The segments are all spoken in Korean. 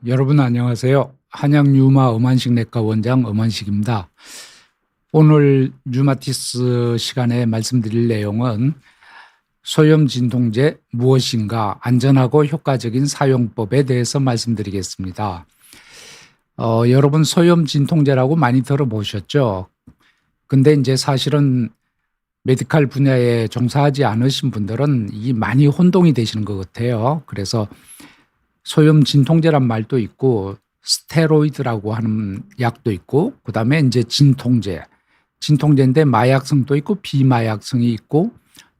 여러분 안녕하세요. 한양유마 음환식내과 원장 음환식입니다. 오늘 류마티스 시간에 말씀드릴 내용은 소염 진통제 무엇인가 안전하고 효과적인 사용법에 대해서 말씀드리겠습니다. 여러분 소염 진통제라고 많이 들어보셨죠? 근데 이제 사실은 메디칼 분야에 종사하지 않으신 분들은 이 많이 혼동이 되시는 것 같아요. 그래서 소염 진통제란 말도 있고 스테로이드라고 하는 약도 있고 그다음에 이제 진통제인데 마약성도 있고 비마약성이 있고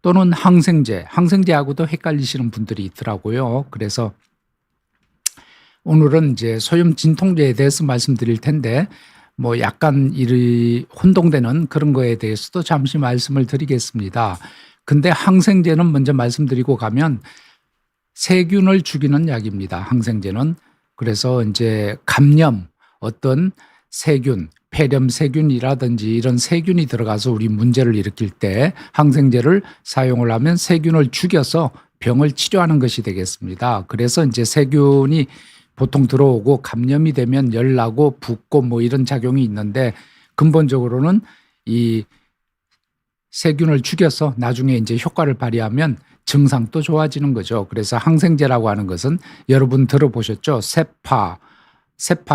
또는 항생제하고도 헷갈리시는 분들이 있더라고요. 그래서 오늘은 이제 소염 진통제에 대해서 말씀드릴 텐데 뭐 약간 이 혼동되는 그런 거에 대해서도 잠시 말씀을 드리겠습니다. 근데 항생제는 먼저 말씀드리고 가면 세균을 죽이는 약입니다. 항생제는. 그래서 이제 감염, 어떤 세균, 폐렴 세균이라든지 이런 세균이 들어가서 우리 문제를 일으킬 때 항생제를 사용을 하면 세균을 죽여서 병을 치료하는 것이 되겠습니다. 그래서 이제 세균이 보통 들어오고 감염이 되면 열나고 붓고 뭐 이런 작용이 있는데 근본적으로는 이 세균을 죽여서 나중에 이제 효과를 발휘하면 증상도 좋아지는 거죠. 그래서 항생제라고 하는 것은 여러분 들어보셨죠? 세파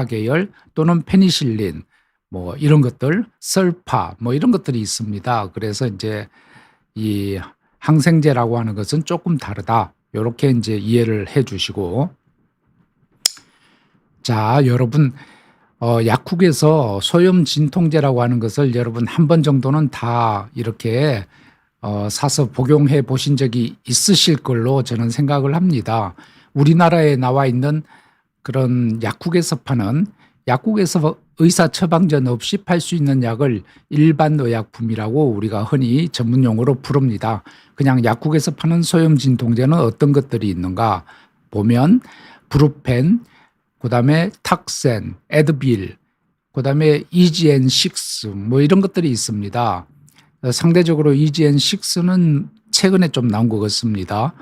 계열 또는 페니실린 뭐 이런 것들, 설파 뭐 이런 것들이 있습니다. 그래서 이제 이 항생제라고 하는 것은 조금 다르다. 이렇게 이제 이해를 해 주시고 자, 여러분 약국에서 소염 진통제라고 하는 것을 여러분 한 번 정도는 다 이렇게 사서 복용해 보신 적이 있으실 걸로 저는 생각을 합니다. 우리나라에 나와 있는 그런 약국에서 의사 처방전 없이 팔 수 있는 약을 일반 의약품이라고 우리가 흔히 전문 용어로 부릅니다. 그냥 약국에서 파는 소염 진통제는 어떤 것들이 있는가 보면 브루펜, 그다음에 탁센, 에드빌, 그다음에 EGN6 뭐 이런 것들이 있습니다. 상대적으로 EGN6는 최근에 좀 나온 것 같습니다.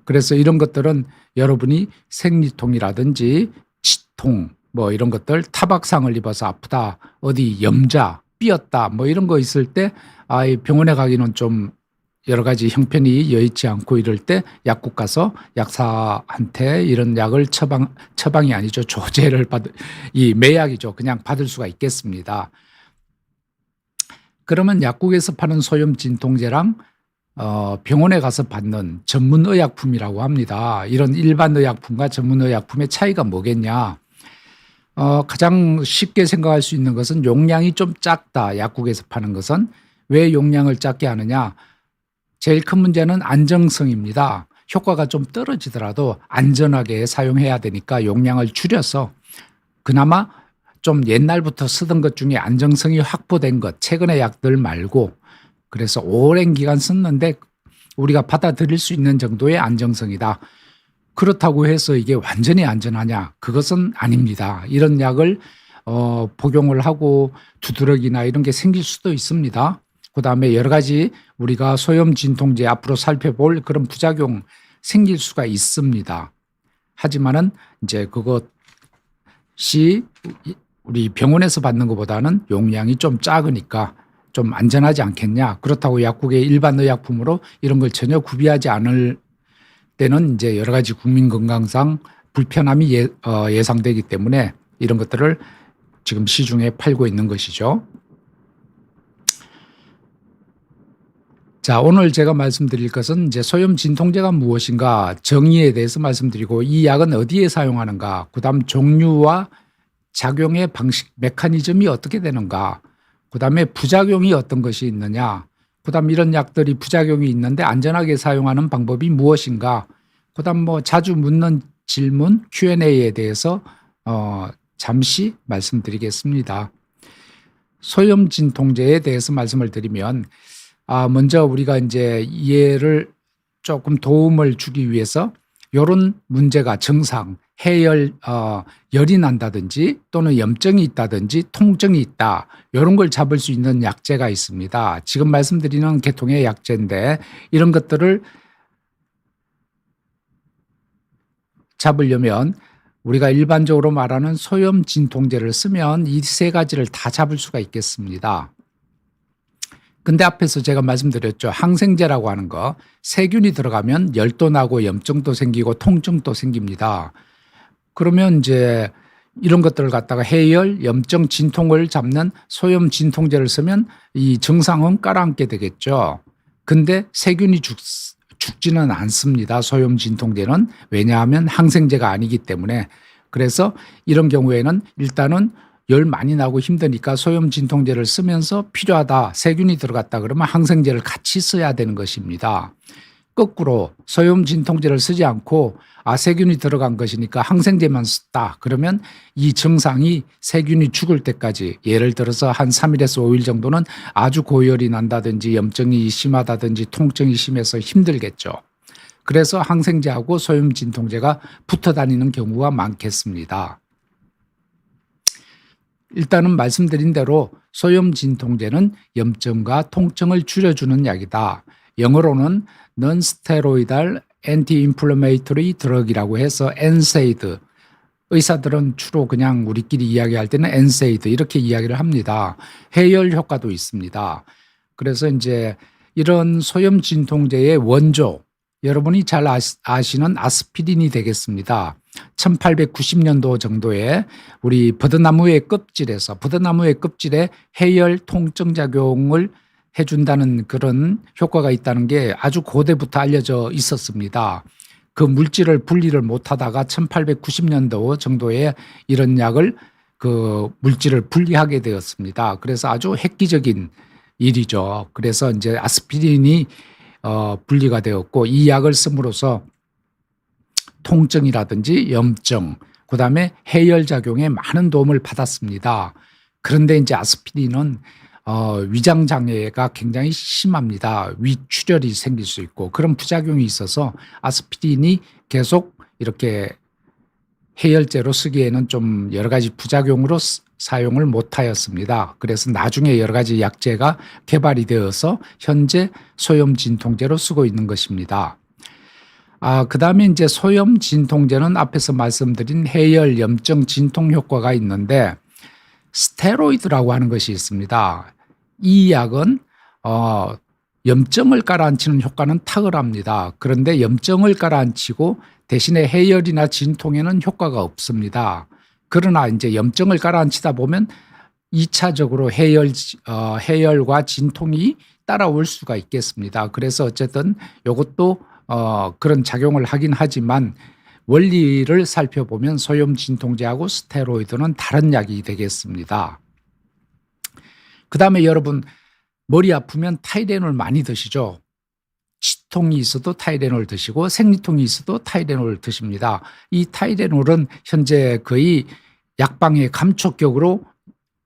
그래서 이런 것들은 여러분이 생리통이라든지 치통 뭐 이런 것들 타박상을 입어서 아프다, 어디 염자, 삐었다 뭐 이런 거 있을 때 병원에 가기는 좀 여러 가지 형편이 여의치 않고 이럴 때 약국 가서 약사한테 이런 약을 처방이 아니죠. 조제를 이 매약이죠. 그냥 받을 수가 있겠습니다. 그러면 약국에서 파는 소염 진통제랑 병원에 가서 받는 전문 의약품이라고 합니다. 이런 일반 의약품과 전문 의약품의 차이가 뭐겠냐? 가장 쉽게 생각할 수 있는 것은 용량이 좀 작다. 약국에서 파는 것은 왜 용량을 작게 하느냐? 제일 큰 문제는 안정성입니다. 효과가 좀 떨어지더라도 안전하게 사용해야 되니까 용량을 줄여서 그나마 좀 옛날부터 쓰던 것 중에 안정성이 확보된 것, 최근의 약들 말고 그래서 오랜 기간 썼는데 우리가 받아들일 수 있는 정도의 안정성이다. 그렇다고 해서 이게 완전히 안전하냐? 그것은 아닙니다. 이런 약을 복용을 하고 두드러기나 이런 게 생길 수도 있습니다. 그다음에 여러 가지 우리가 소염 진통제 앞으로 살펴볼 그런 부작용 생길 수가 있습니다. 하지만은 이제 그것이 우리 병원에서 받는 것보다는 용량이 좀 작으니까 좀 안전하지 않겠냐. 그렇다고 약국의 일반 의약품으로 이런 걸 전혀 구비하지 않을 때는 이제 여러 가지 국민 건강상 불편함이 예상되기 때문에 이런 것들을 지금 시중에 팔고 있는 것이죠. 자, 오늘 제가 말씀드릴 것은 이제 소염 진통제가 무엇인가 정의에 대해서 말씀드리고 이 약은 어디에 사용하는가, 그다음 종류와 작용의 방식, 메커니즘이 어떻게 되는가, 그다음에 부작용이 어떤 것이 있느냐, 그다음 이런 약들이 부작용이 있는데 안전하게 사용하는 방법이 무엇인가, 그다음 뭐 자주 묻는 질문 Q&A에 대해서 잠시 말씀드리겠습니다. 소염 진통제에 대해서 말씀을 드리면 먼저 우리가 이제 이해를 조금 도움을 주기 위해서 이런 문제가 증상, 열이 난다든지 또는 염증이 있다든지 통증이 있다. 이런 걸 잡을 수 있는 약제가 있습니다. 지금 말씀드리는 계통의 약제인데 이런 것들을 잡으려면 우리가 일반적으로 말하는 소염 진통제를 쓰면 이 세 가지를 다 잡을 수가 있겠습니다. 근데 앞에서 제가 말씀드렸죠. 항생제라고 하는 거 세균이 들어가면 열도 나고 염증도 생기고 통증도 생깁니다. 그러면 이제 이런 것들을 갖다가 해열, 염증, 진통을 잡는 소염 진통제를 쓰면 이 증상은 깔아앉게 되겠죠. 근데 세균이 죽지는 않습니다. 소염 진통제는. 왜냐하면 항생제가 아니기 때문에. 그래서 이런 경우에는 일단은 열 많이 나고 힘드니까 소염 진통제를 쓰면서 필요하다, 세균이 들어갔다 그러면 항생제를 같이 써야 되는 것입니다. 거꾸로 소염 진통제를 쓰지 않고 세균이 들어간 것이니까 항생제만 썼다 그러면 이 증상이 세균이 죽을 때까지, 예를 들어서 한 3일에서 5일 정도는 아주 고열이 난다든지 염증이 심하다든지 통증이 심해서 힘들겠죠. 그래서 항생제하고 소염 진통제가 붙어 다니는 경우가 많겠습니다. 일단은 말씀드린 대로 소염 진통제는 염증과 통증을 줄여주는 약이다. 영어로는 Non-Steroidal Anti-Inflammatory Drug이라고 해서 NSAID. 의사들은 주로 그냥 우리끼리 이야기할 때는 NSAID 이렇게 이야기를 합니다. 해열 효과도 있습니다. 그래서 이제 이런 소염 진통제의 원조, 여러분이 잘 아시는 아스피린이 되겠습니다. 1890년도 정도에 우리 버드나무의 껍질에 해열 통증 작용을 해준다는 그런 효과가 있다는 게 아주 고대부터 알려져 있었습니다. 그 물질을 분리를 못하다가 1890년도 정도에 이런 약을 그 물질을 분리하게 되었습니다. 그래서 아주 획기적인 일이죠. 그래서 이제 아스피린이 분리가 되었고 이 약을 씀으로써 통증이라든지 염증, 그다음에 해열 작용에 많은 도움을 받았습니다. 그런데 이제 아스피린은 위장 장애가 굉장히 심합니다. 위출혈이 생길 수 있고 그런 부작용이 있어서 아스피린이 계속 이렇게 해열제로 쓰기에는 좀 여러 가지 부작용으로 사용을 못하였습니다. 그래서 나중에 여러 가지 약제가 개발이 되어서 현재 소염 진통제로 쓰고 있는 것입니다. 그다음에 이제 소염 진통제는 앞에서 말씀드린 해열, 염증, 진통 효과가 있는데 스테로이드라고 하는 것이 있습니다. 이 약은 염증을 가라앉히는 효과는 탁월합니다. 그런데 염증을 가라앉히고 대신에 해열이나 진통에는 효과가 없습니다. 그러나 이제 염증을 가라앉히다 보면 2차적으로 해열과 진통이 따라올 수가 있겠습니다. 그래서 어쨌든 이것도 그런 작용을 하긴 하지만 원리를 살펴보면 소염 진통제하고 스테로이드는 다른 약이 되겠습니다. 그다음에 여러분 머리 아프면 타이레놀 많이 드시죠? 치통이 있어도 타이레놀 드시고 생리통이 있어도 타이레놀 드십니다. 이 타이레놀은 현재 거의 약방의 감촉격으로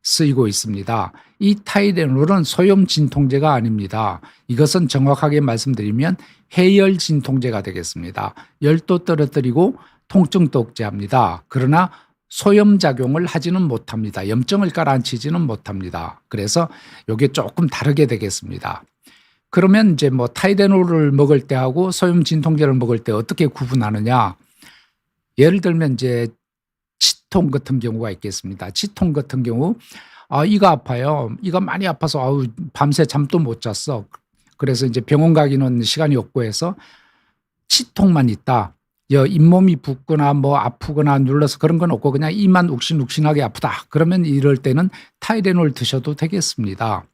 쓰이고 있습니다. 이 타이레놀은 소염 진통제가 아닙니다. 이것은 정확하게 말씀드리면 해열 진통제가 되겠습니다. 열도 떨어뜨리고 통증도 억제합니다. 그러나 소염 작용을 하지는 못합니다. 염증을 가라앉히지는 못합니다. 그래서 이게 조금 다르게 되겠습니다. 그러면 이제 뭐 타이레놀을 먹을 때하고 소염 진통제를 먹을 때 어떻게 구분하느냐? 예를 들면 이제 치통 같은 경우가 있겠습니다. 치통 같은 경우 이가 아파요. 이가 많이 아파서 밤새 잠도 못 잤어. 그래서 이제 병원 가기는 시간이 없고 해서 치통만 있다. 잇몸이 붓거나 뭐 아프거나 눌러서 그런 건 없고 그냥 이만 욱신욱신하게 아프다. 그러면 이럴 때는 타이레놀 드셔도 되겠습니다.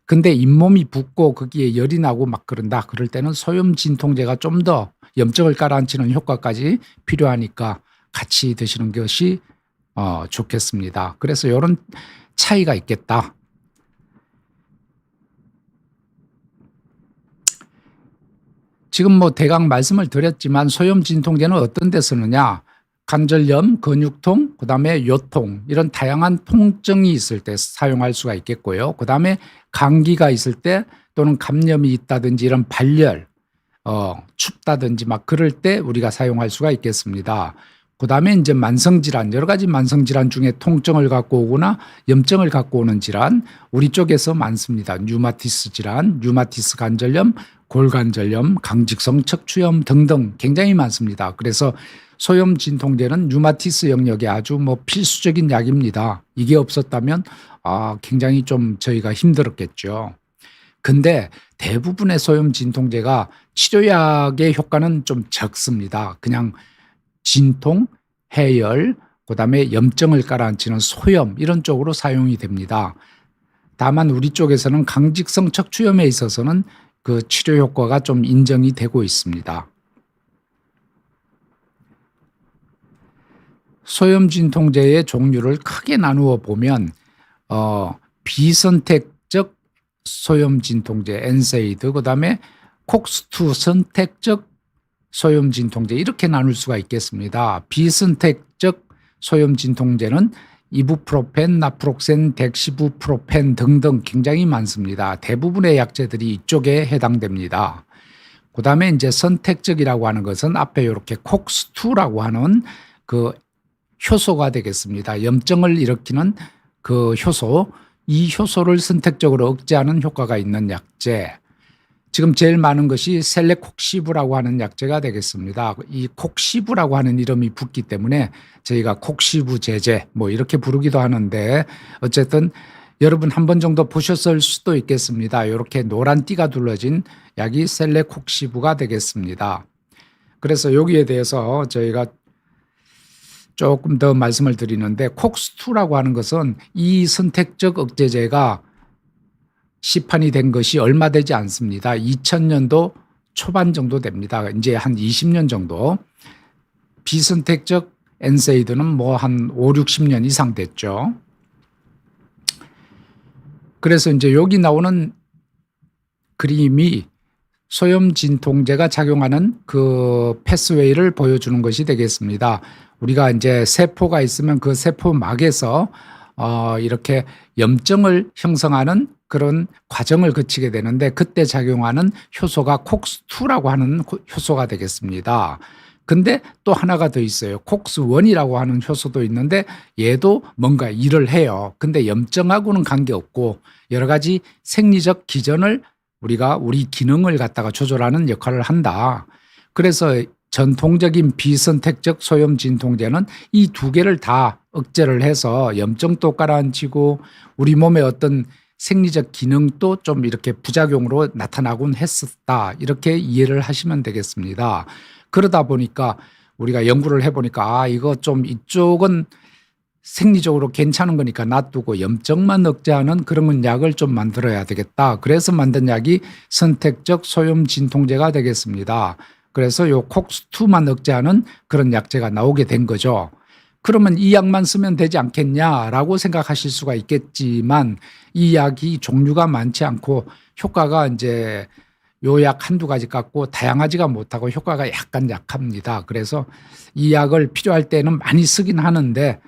근데 잇몸이 붓고 거기에 열이 나고 막 그런다. 그럴 때는 소염 진통제가 좀 더 염증을 가라앉히는 효과까지 필요하니까 같이 드시는 것이 좋겠습니다. 그래서 이런 차이가 있겠다. 지금 뭐 대강 말씀을 드렸지만 소염 진통제는 어떤 데 쓰느냐? 관절염, 근육통, 그다음에 요통 이런 다양한 통증이 있을 때 사용할 수가 있겠고요. 그다음에 감기가 있을 때 또는 감염이 있다든지 이런 발열, 춥다든지 막 그럴 때 우리가 사용할 수가 있겠습니다. 그다음에 이제 만성질환, 여러 가지 만성질환 중에 통증을 갖고 오거나 염증을 갖고 오는 질환 우리 쪽에서 많습니다. 류마티스 질환, 류마티스 관절염, 골관절염, 강직성 척추염 등등 굉장히 많습니다. 그래서 소염 진통제는 류마티스 영역에 아주 뭐 필수적인 약입니다. 이게 없었다면 굉장히 좀 저희가 힘들었겠죠. 근데 대부분의 소염 진통제가 치료약의 효과는 좀 적습니다. 그냥 진통, 해열, 그다음에 염증을 가라앉히는 소염 이런 쪽으로 사용이 됩니다. 다만 우리 쪽에서는 강직성 척추염에 있어서는 그 치료 효과가 좀 인정이 되고 있습니다. 소염 진통제의 종류를 크게 나누어 보면 비선택적 소염 진통제 엔세이드, 그다음에 콕스2 선택적 소염 진통제 이렇게 나눌 수가 있겠습니다. 비선택적 소염 진통제는 이부프로펜, 나프록센, 덱시부프로펜 등등 굉장히 많습니다. 대부분의 약제들이 이쪽에 해당됩니다. 그다음에 이제 선택적이라고 하는 것은 앞에 이렇게 콕스2라고 하는 그 효소가 되겠습니다. 염증을 일으키는 그 효소, 이 효소를 선택적으로 억제하는 효과가 있는 약제. 지금 제일 많은 것이 셀레콕시브라고 하는 약제가 되겠습니다. 이 콕시브라고 하는 이름이 붙기 때문에 저희가 콕시브 제제 뭐 이렇게 부르기도 하는데 어쨌든 여러분 한 번 정도 보셨을 수도 있겠습니다. 이렇게 노란 띠가 둘러진 약이 셀레콕시브가 되겠습니다. 그래서 여기에 대해서 저희가 조금 더 말씀을 드리는데 콕스2라고 하는 것은 이 선택적 억제제가 시판이 된 것이 얼마 되지 않습니다. 2000년도 초반 정도 됩니다. 이제 한 20년 정도. 비선택적 엔세이드는 뭐 한 5, 60년 이상 됐죠. 그래서 이제 여기 나오는 그림이 소염 진통제가 작용하는 그 패스웨이를 보여주는 것이 되겠습니다. 우리가 이제 세포가 있으면 그 세포막에서 이렇게 염증을 형성하는 그런 과정을 거치게 되는데 그때 작용하는 효소가 콕스2라고 하는 효소가 되겠습니다. 근데 또 하나가 더 있어요. 콕스1이라고 하는 효소도 있는데 얘도 뭔가 일을 해요. 근데 염증하고는 관계없고 여러 가지 생리적 기전을 우리가 우리 기능을 갖다가 조절하는 역할을 한다. 그래서 전통적인 비선택적 소염 진통제는 이 두 개를 다 억제를 해서 염증도 가라앉히고 우리 몸의 어떤 생리적 기능도 좀 이렇게 부작용으로 나타나곤 했었다. 이렇게 이해를 하시면 되겠습니다. 그러다 보니까 우리가 연구를 해보니까 이거 좀 이쪽은 생리적으로 괜찮은 거니까 놔두고 염증만 억제하는 그런 약을 좀 만들어야 되겠다. 그래서 만든 약이 선택적 소염 진통제가 되겠습니다. 그래서 요 콕스2만 억제하는 그런 약제가 나오게 된 거죠. 그러면 이 약만 쓰면 되지 않겠냐라고 생각하실 수가 있겠지만 이 약이 종류가 많지 않고 효과가 이제 요 약 한두 가지 갖고 다양하지가 못하고 효과가 약간 약합니다. 그래서 이 약을 필요할 때는 많이 쓰긴 하는데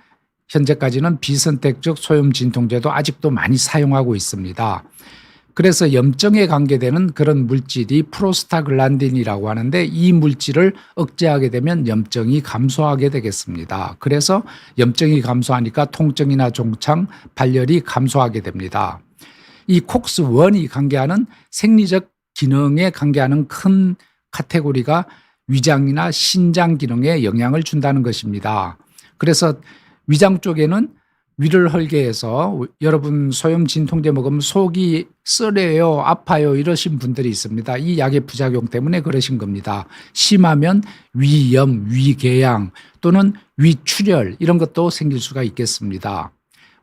현재까지는 비선택적 소염 진통제도 아직도 많이 사용하고 있습니다. 그래서 염증에 관계되는 그런 물질이 프로스타글란딘이라고 하는데 이 물질을 억제하게 되면 염증이 감소하게 되겠습니다. 그래서 염증이 감소하니까 통증이나 종창, 발열이 감소하게 됩니다. 이 콕스1이 관계하는 생리적 기능에 관계하는 큰 카테고리가 위장이나 신장 기능에 영향을 준다는 것입니다. 그래서 위장 쪽에는 위를 헐게 해서 여러분 소염 진통제 먹으면 속이 쓰려요, 아파요 이러신 분들이 있습니다. 이 약의 부작용 때문에 그러신 겁니다. 심하면 위염, 위궤양 또는 위출혈 이런 것도 생길 수가 있겠습니다.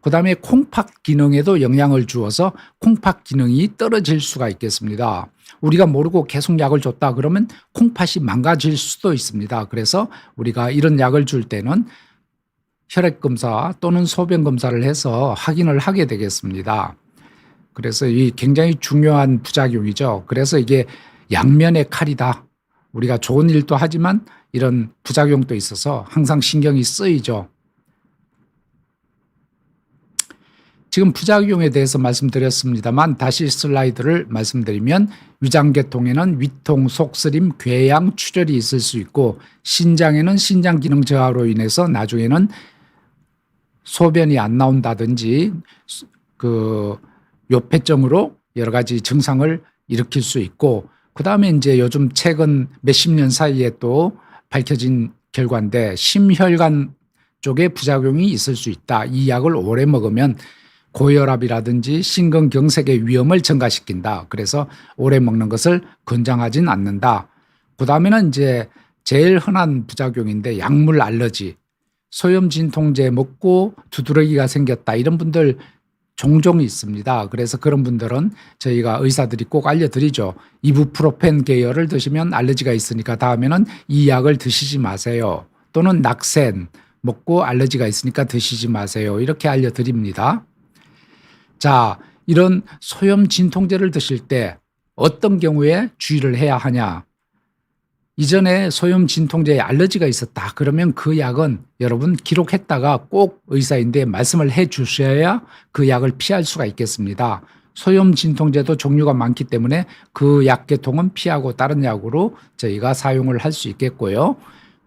그다음에 콩팥 기능에도 영향을 주어서 콩팥 기능이 떨어질 수가 있겠습니다. 우리가 모르고 계속 약을 줬다 그러면 콩팥이 망가질 수도 있습니다. 그래서 우리가 이런 약을 줄 때는 혈액검사 또는 소변검사를 해서 확인을 하게 되겠습니다. 그래서 이 굉장히 중요한 부작용이죠. 그래서 이게 양면의 칼이다. 우리가 좋은 일도 하지만 이런 부작용도 있어서 항상 신경이 쓰이죠. 지금 부작용에 대해서 말씀드렸습니다만 다시 슬라이드를 말씀드리면 위장계통에는 위통, 속쓰림, 궤양, 출혈이 있을 수 있고 신장에는 신장 기능 저하로 인해서 나중에는 소변이 안 나온다든지 그 요폐증으로 여러 가지 증상을 일으킬 수 있고 그다음에 이제 요즘 최근 몇십 년 사이에 또 밝혀진 결과인데 심혈관 쪽에 부작용이 있을 수 있다. 이 약을 오래 먹으면 고혈압이라든지 심근경색의 위험을 증가시킨다. 그래서 오래 먹는 것을 권장하진 않는다. 그다음에는 이제 제일 흔한 부작용인데 약물 알러지. 소염 진통제 먹고 두드러기가 생겼다. 이런 분들 종종 있습니다. 그래서 그런 분들은 저희가 의사들이 꼭 알려드리죠. 이부프로펜 계열을 드시면 알러지가 있으니까 다음에는 이 약을 드시지 마세요. 또는 낙센 먹고 알러지가 있으니까 드시지 마세요. 이렇게 알려드립니다. 자, 이런 소염 진통제를 드실 때 어떤 경우에 주의를 해야 하냐? 이전에 소염 진통제에 알러지가 있었다. 그러면 그 약은 여러분 기록했다가 꼭 의사인데 말씀을 해 주셔야 그 약을 피할 수가 있겠습니다. 소염 진통제도 종류가 많기 때문에 그 약 계통은 피하고 다른 약으로 저희가 사용을 할 수 있겠고요.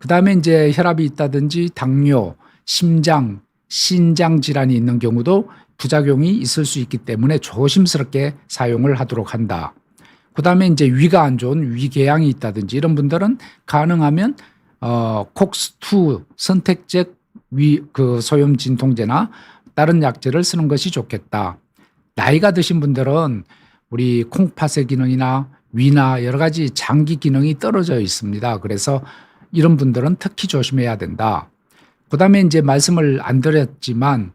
그다음에 이제 혈압이 있다든지 당뇨, 심장, 신장 질환이 있는 경우도 부작용이 있을 수 있기 때문에 조심스럽게 사용을 하도록 한다. 그다음에 이제 위가 안 좋은 위궤양이 있다든지 이런 분들은 가능하면 콕스2 선택적 소염 진통제나 다른 약제를 쓰는 것이 좋겠다. 나이가 드신 분들은 우리 콩팥의 기능이나 위나 여러 가지 장기 기능이 떨어져 있습니다. 그래서 이런 분들은 특히 조심해야 된다. 그다음에 이제 말씀을 안 드렸지만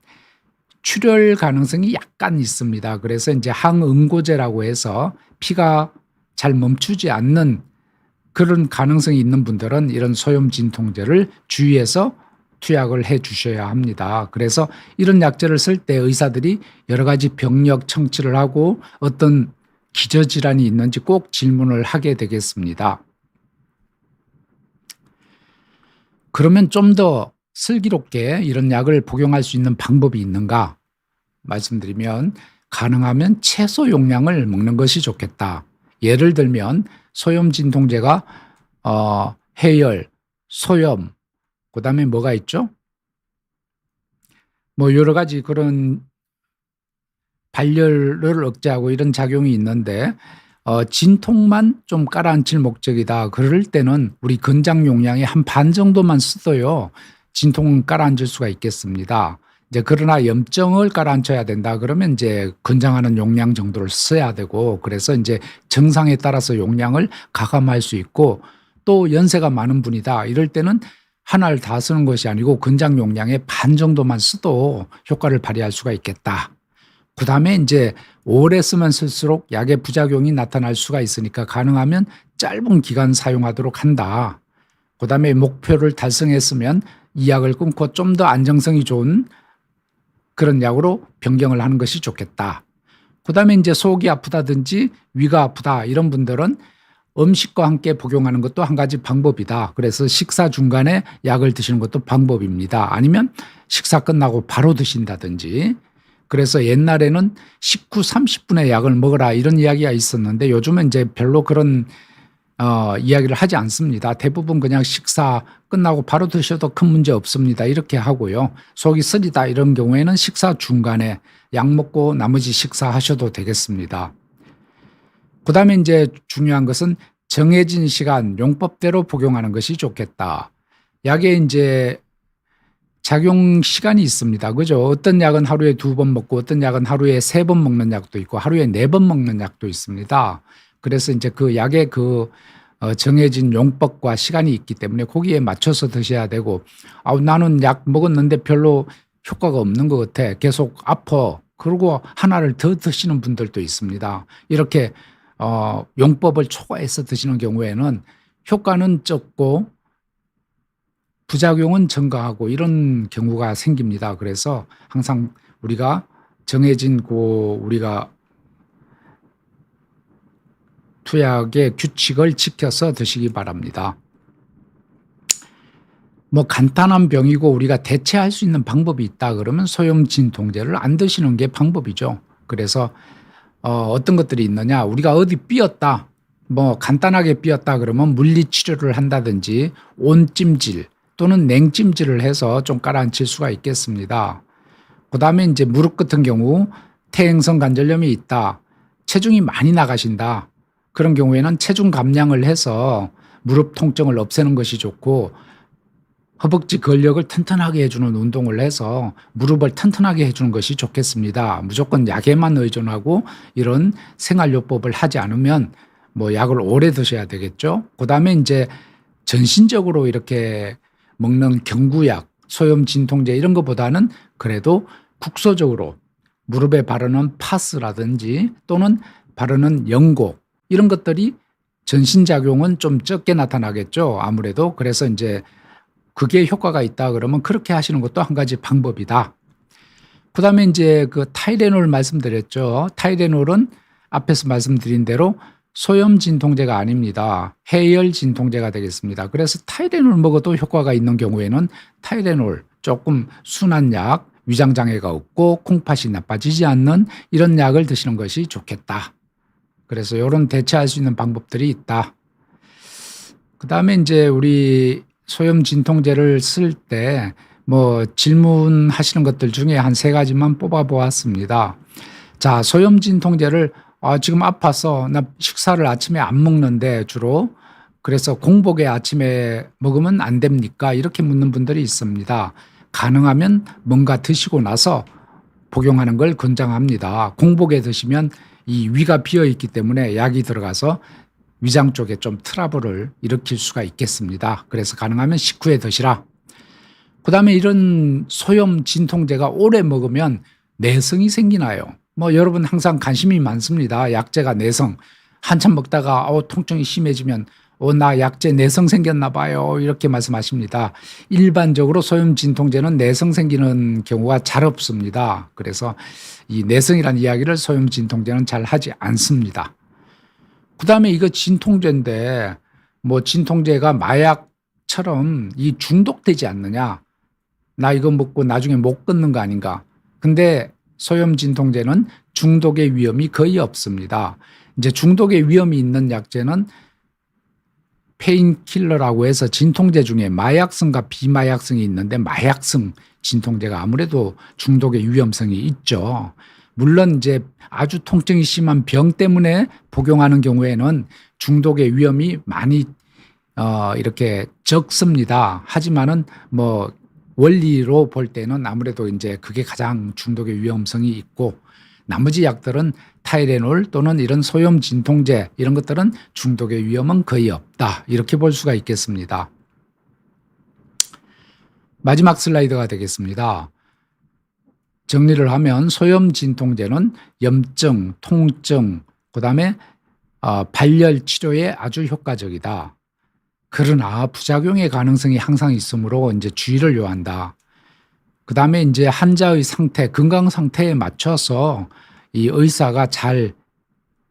출혈 가능성이 약간 있습니다. 그래서 이제 항응고제라고 해서 피가 잘 멈추지 않는 그런 가능성이 있는 분들은 이런 소염 진통제를 주의해서 투약을 해 주셔야 합니다. 그래서 이런 약제를 쓸 때 의사들이 여러 가지 병력 청취를 하고 어떤 기저질환이 있는지 꼭 질문을 하게 되겠습니다. 그러면 좀 더 슬기롭게 이런 약을 복용할 수 있는 방법이 있는가 말씀드리면 가능하면 최소 용량을 먹는 것이 좋겠다. 예를 들면 소염 진통제가 해열, 소염, 그다음에 뭐가 있죠? 뭐 여러 가지 그런 발열을 억제하고 이런 작용이 있는데 진통만 좀 깔아앉힐 목적이다. 그럴 때는 우리 권장 용량의 한 반 정도만 써도요. 진통은 깔아앉을 수가 있겠습니다. 이제 그러나 염증을 깔아앉혀야 된다. 그러면 이제 권장하는 용량 정도를 써야 되고 그래서 이제 증상에 따라서 용량을 가감할 수 있고 또 연세가 많은 분이다. 이럴 때는 하나를 다 쓰는 것이 아니고 권장 용량의 반 정도만 써도 효과를 발휘할 수가 있겠다. 그다음에 이제 오래 쓰면 쓸수록 약의 부작용이 나타날 수가 있으니까 가능하면 짧은 기간 사용하도록 한다. 그다음에 목표를 달성했으면 이 약을 끊고 좀 더 안정성이 좋은 그런 약으로 변경을 하는 것이 좋겠다. 그다음에 이제 속이 아프다든지 위가 아프다 이런 분들은 음식과 함께 복용하는 것도 한 가지 방법이다. 그래서 식사 중간에 약을 드시는 것도 방법입니다. 아니면 식사 끝나고 바로 드신다든지. 그래서 옛날에는 식후 30분에 약을 먹어라 이런 이야기가 있었는데 요즘은 이제 별로 그런 이야기를 하지 않습니다. 대부분 그냥 식사 끝나고 바로 드셔도 큰 문제 없습니다. 이렇게 하고요. 속이 쓰리다 이런 경우에는 식사 중간에 약 먹고 나머지 식사하셔도 되겠습니다. 그다음에 이제 중요한 것은 정해진 시간 용법대로 복용하는 것이 좋겠다. 약에 이제 작용 시간이 있습니다. 그죠? 어떤 약은 하루에 2번 먹고 어떤 약은 하루에 3번 먹는 약도 있고 하루에 4번 먹는 약도 있습니다. 그래서 이제 그 약의 정해진 용법과 시간이 있기 때문에 거기에 맞춰서 드셔야 되고 나는 약 먹었는데 별로 효과가 없는 것 같아. 계속 아파. 그리고 하나를 더 드시는 분들도 있습니다. 이렇게 용법을 초과해서 드시는 경우에는 효과는 적고 부작용은 증가하고 이런 경우가 생깁니다. 그래서 항상 우리가 정해진 우리가 투약의 규칙을 지켜서 드시기 바랍니다. 뭐 간단한 병이고 우리가 대체할 수 있는 방법이 있다 그러면 소염 진통제를 안 드시는 게 방법이죠. 그래서 어떤 것들이 있느냐 우리가 어디 삐었다 뭐 간단하게 삐었다 그러면 물리치료를 한다든지 온찜질 또는 냉찜질을 해서 좀 깔아앉힐 수가 있겠습니다. 그다음에 이제 무릎 같은 경우 퇴행성 관절염이 있다. 체중이 많이 나가신다. 그런 경우에는 체중 감량을 해서 무릎 통증을 없애는 것이 좋고 허벅지 근력을 튼튼하게 해주는 운동을 해서 무릎을 튼튼하게 해주는 것이 좋겠습니다. 무조건 약에만 의존하고 이런 생활요법을 하지 않으면 뭐 약을 오래 드셔야 되겠죠. 그다음에 이제 전신적으로 이렇게 먹는 경구약, 소염 진통제 이런 것보다는 그래도 국소적으로 무릎에 바르는 파스라든지 또는 바르는 연고 이런 것들이 전신작용은 좀 적게 나타나겠죠. 아무래도. 그래서 이제 그게 효과가 있다 그러면 그렇게 하시는 것도 한 가지 방법이다. 그다음에 이제 그 타이레놀 말씀드렸죠. 타이레놀은 앞에서 말씀드린 대로 소염 진통제가 아닙니다. 해열 진통제가 되겠습니다. 그래서 타이레놀 먹어도 효과가 있는 경우에는 타이레놀 조금 순한 약, 위장 장애가 없고 콩팥이 나빠지지 않는 이런 약을 드시는 것이 좋겠다. 그래서 이런 대체할 수 있는 방법들이 있다. 그다음에 이제 우리 소염 진통제를 쓸 때 뭐 질문하시는 것들 중에 한 3가지만 뽑아 보았습니다. 자, 소염 진통제를 지금 아파서 나 식사를 아침에 안 먹는데 주로 그래서 공복에 아침에 먹으면 안 됩니까? 이렇게 묻는 분들이 있습니다. 가능하면 뭔가 드시고 나서 복용하는 걸 권장합니다. 공복에 드시면 이 위가 비어 있기 때문에 약이 들어가서 위장 쪽에 좀 트러블을 일으킬 수가 있겠습니다. 그래서 가능하면 식후에 드시라. 그다음에 이런 소염 진통제가 오래 먹으면 내성이 생기나요? 뭐 여러분 항상 관심이 많습니다. 약제가 내성. 한참 먹다가 통증이 심해지면 나 약제 내성 생겼나 봐요. 이렇게 말씀하십니다. 일반적으로 소염 진통제는 내성 생기는 경우가 잘 없습니다. 그래서 이 내성이라는 이야기를 소염 진통제는 잘 하지 않습니다. 그다음에 이거 진통제인데 뭐 진통제가 마약처럼 이 중독되지 않느냐? 나 이거 먹고 나중에 못 끊는 거 아닌가? 근데 소염 진통제는 중독의 위험이 거의 없습니다. 이제 중독의 위험이 있는 약제는 페인킬러라고 해서 진통제 중에 마약성과 비마약성이 있는데 마약성 진통제가 아무래도 중독의 위험성이 있죠. 물론 이제 아주 통증이 심한 병 때문에 복용하는 경우에는 중독의 위험이 많이 이렇게 적습니다. 하지만은 뭐 원리로 볼 때는 아무래도 이제 그게 가장 중독의 위험성이 있고 나머지 약들은 타이레놀 또는 이런 소염 진통제 이런 것들은 중독의 위험은 거의 없다. 이렇게 볼 수가 있겠습니다. 마지막 슬라이드가 되겠습니다. 정리를 하면 소염 진통제는 염증, 통증, 그다음에 발열 치료에 아주 효과적이다. 그러나 부작용의 가능성이 항상 있으므로 이제 주의를 요한다. 그다음에 이제 환자의 상태, 건강 상태에 맞춰서 이 의사가 잘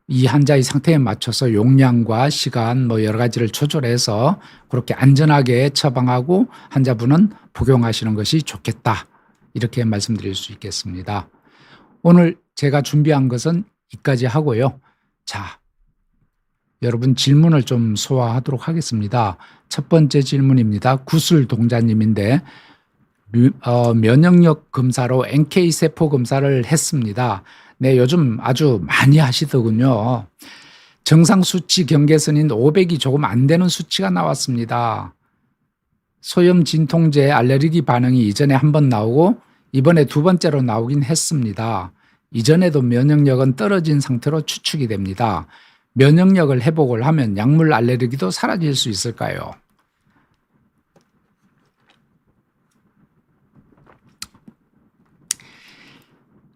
이 환자의 상태에 맞춰서 용량과 시간 뭐 여러 가지를 조절해서 그렇게 안전하게 처방하고 환자분은 복용하시는 것이 좋겠다. 이렇게 말씀드릴 수 있겠습니다. 오늘 제가 준비한 것은 이까지 하고요. 자, 여러분 질문을 좀 소화하도록 하겠습니다. 첫 번째 질문입니다. 구슬동자님인데 면역력 검사로 NK 세포 검사를 했습니다. 네, 요즘 아주 많이 하시더군요. 정상 수치 경계선인 500이 조금 안 되는 수치가 나왔습니다. 소염 진통제 알레르기 반응이 이전에 한 번 나오고 이번에 2번째로 나오긴 했습니다. 이전에도 면역력은 떨어진 상태로 추측이 됩니다. 면역력을 회복을 하면 약물 알레르기도 사라질 수 있을까요?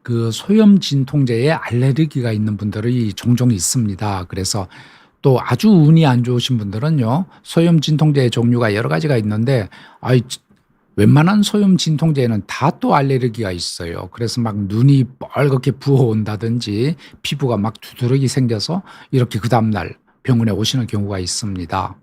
그 소염 진통제에 알레르기가 있는 분들이 종종 있습니다. 그래서 또 아주 운이 안 좋으신 분들은요, 소염 진통제의 종류가 여러 가지가 있는데, 웬만한 소염 진통제에는 다 또 알레르기가 있어요. 그래서 막 눈이 빨갛게 부어온다든지 피부가 막 두드러기 생겨서 이렇게 그 다음날 병원에 오시는 경우가 있습니다.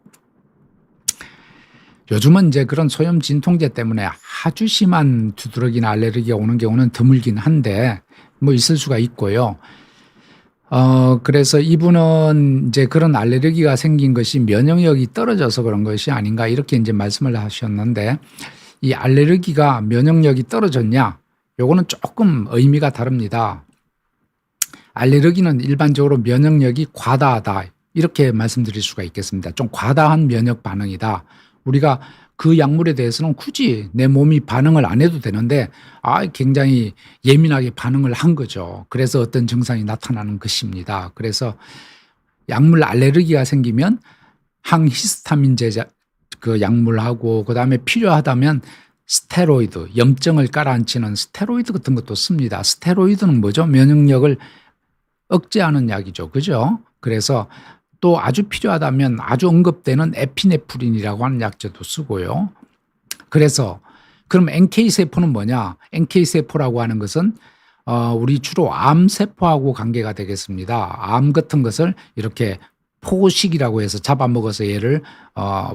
요즘은 이제 그런 소염 진통제 때문에 아주 심한 두드러기나 알레르기가 오는 경우는 드물긴 한데 뭐 있을 수가 있고요. 그래서 이분은 이제 그런 알레르기가 생긴 것이 면역력이 떨어져서 그런 것이 아닌가 이렇게 이제 말씀을 하셨는데 이 알레르기가 면역력이 떨어졌냐? 요거는 조금 의미가 다릅니다. 알레르기는 일반적으로 면역력이 과다하다 이렇게 말씀드릴 수가 있겠습니다. 좀 과다한 면역 반응이다. 우리가 그 약물에 대해서는 굳이 내 몸이 반응을 안 해도 되는데 굉장히 예민하게 반응을 한 거죠. 그래서 어떤 증상이 나타나는 것입니다. 그래서 약물 알레르기가 생기면 항히스타민제 그 약물하고 그다음에 필요하다면 스테로이드, 염증을 깔아앉히는 스테로이드 같은 것도 씁니다. 스테로이드는 뭐죠? 면역력을 억제하는 약이죠. 그죠? 그래서 또 아주 필요하다면 아주 언급되는 에피네프린이라고 하는 약제도 쓰고요. 그래서 그럼 NK세포는 뭐냐? NK세포라고 하는 것은 우리 주로 암세포하고 관계가 되겠습니다. 암 같은 것을 이렇게 포식이라고 해서 잡아먹어서 얘를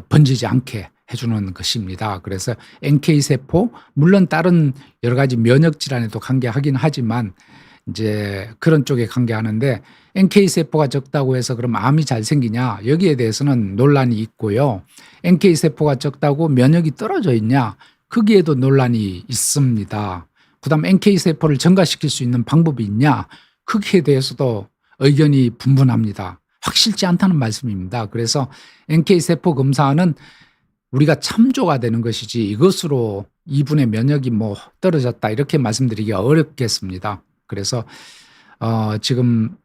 번지지 않게 해주는 것입니다. 그래서 NK세포, 물론 다른 여러 가지 면역질환에도 관계하긴 하지만 이제 그런 쪽에 관계하는데 NK세포가 적다고 해서 그럼 암이 잘 생기냐? 여기에 대해서는 논란이 있고요. NK세포가 적다고 면역이 떨어져 있냐? 거기에도 논란이 있습니다. 그다음 NK세포를 증가시킬 수 있는 방법이 있냐? 거기에 대해서도 의견이 분분합니다. 확실치 않다는 말씀입니다. 그래서 NK세포 검사는 우리가 참조가 되는 것이지 이것으로 이분의 면역이 뭐 떨어졌다 이렇게 말씀드리기가 어렵겠습니다. 그래서 지금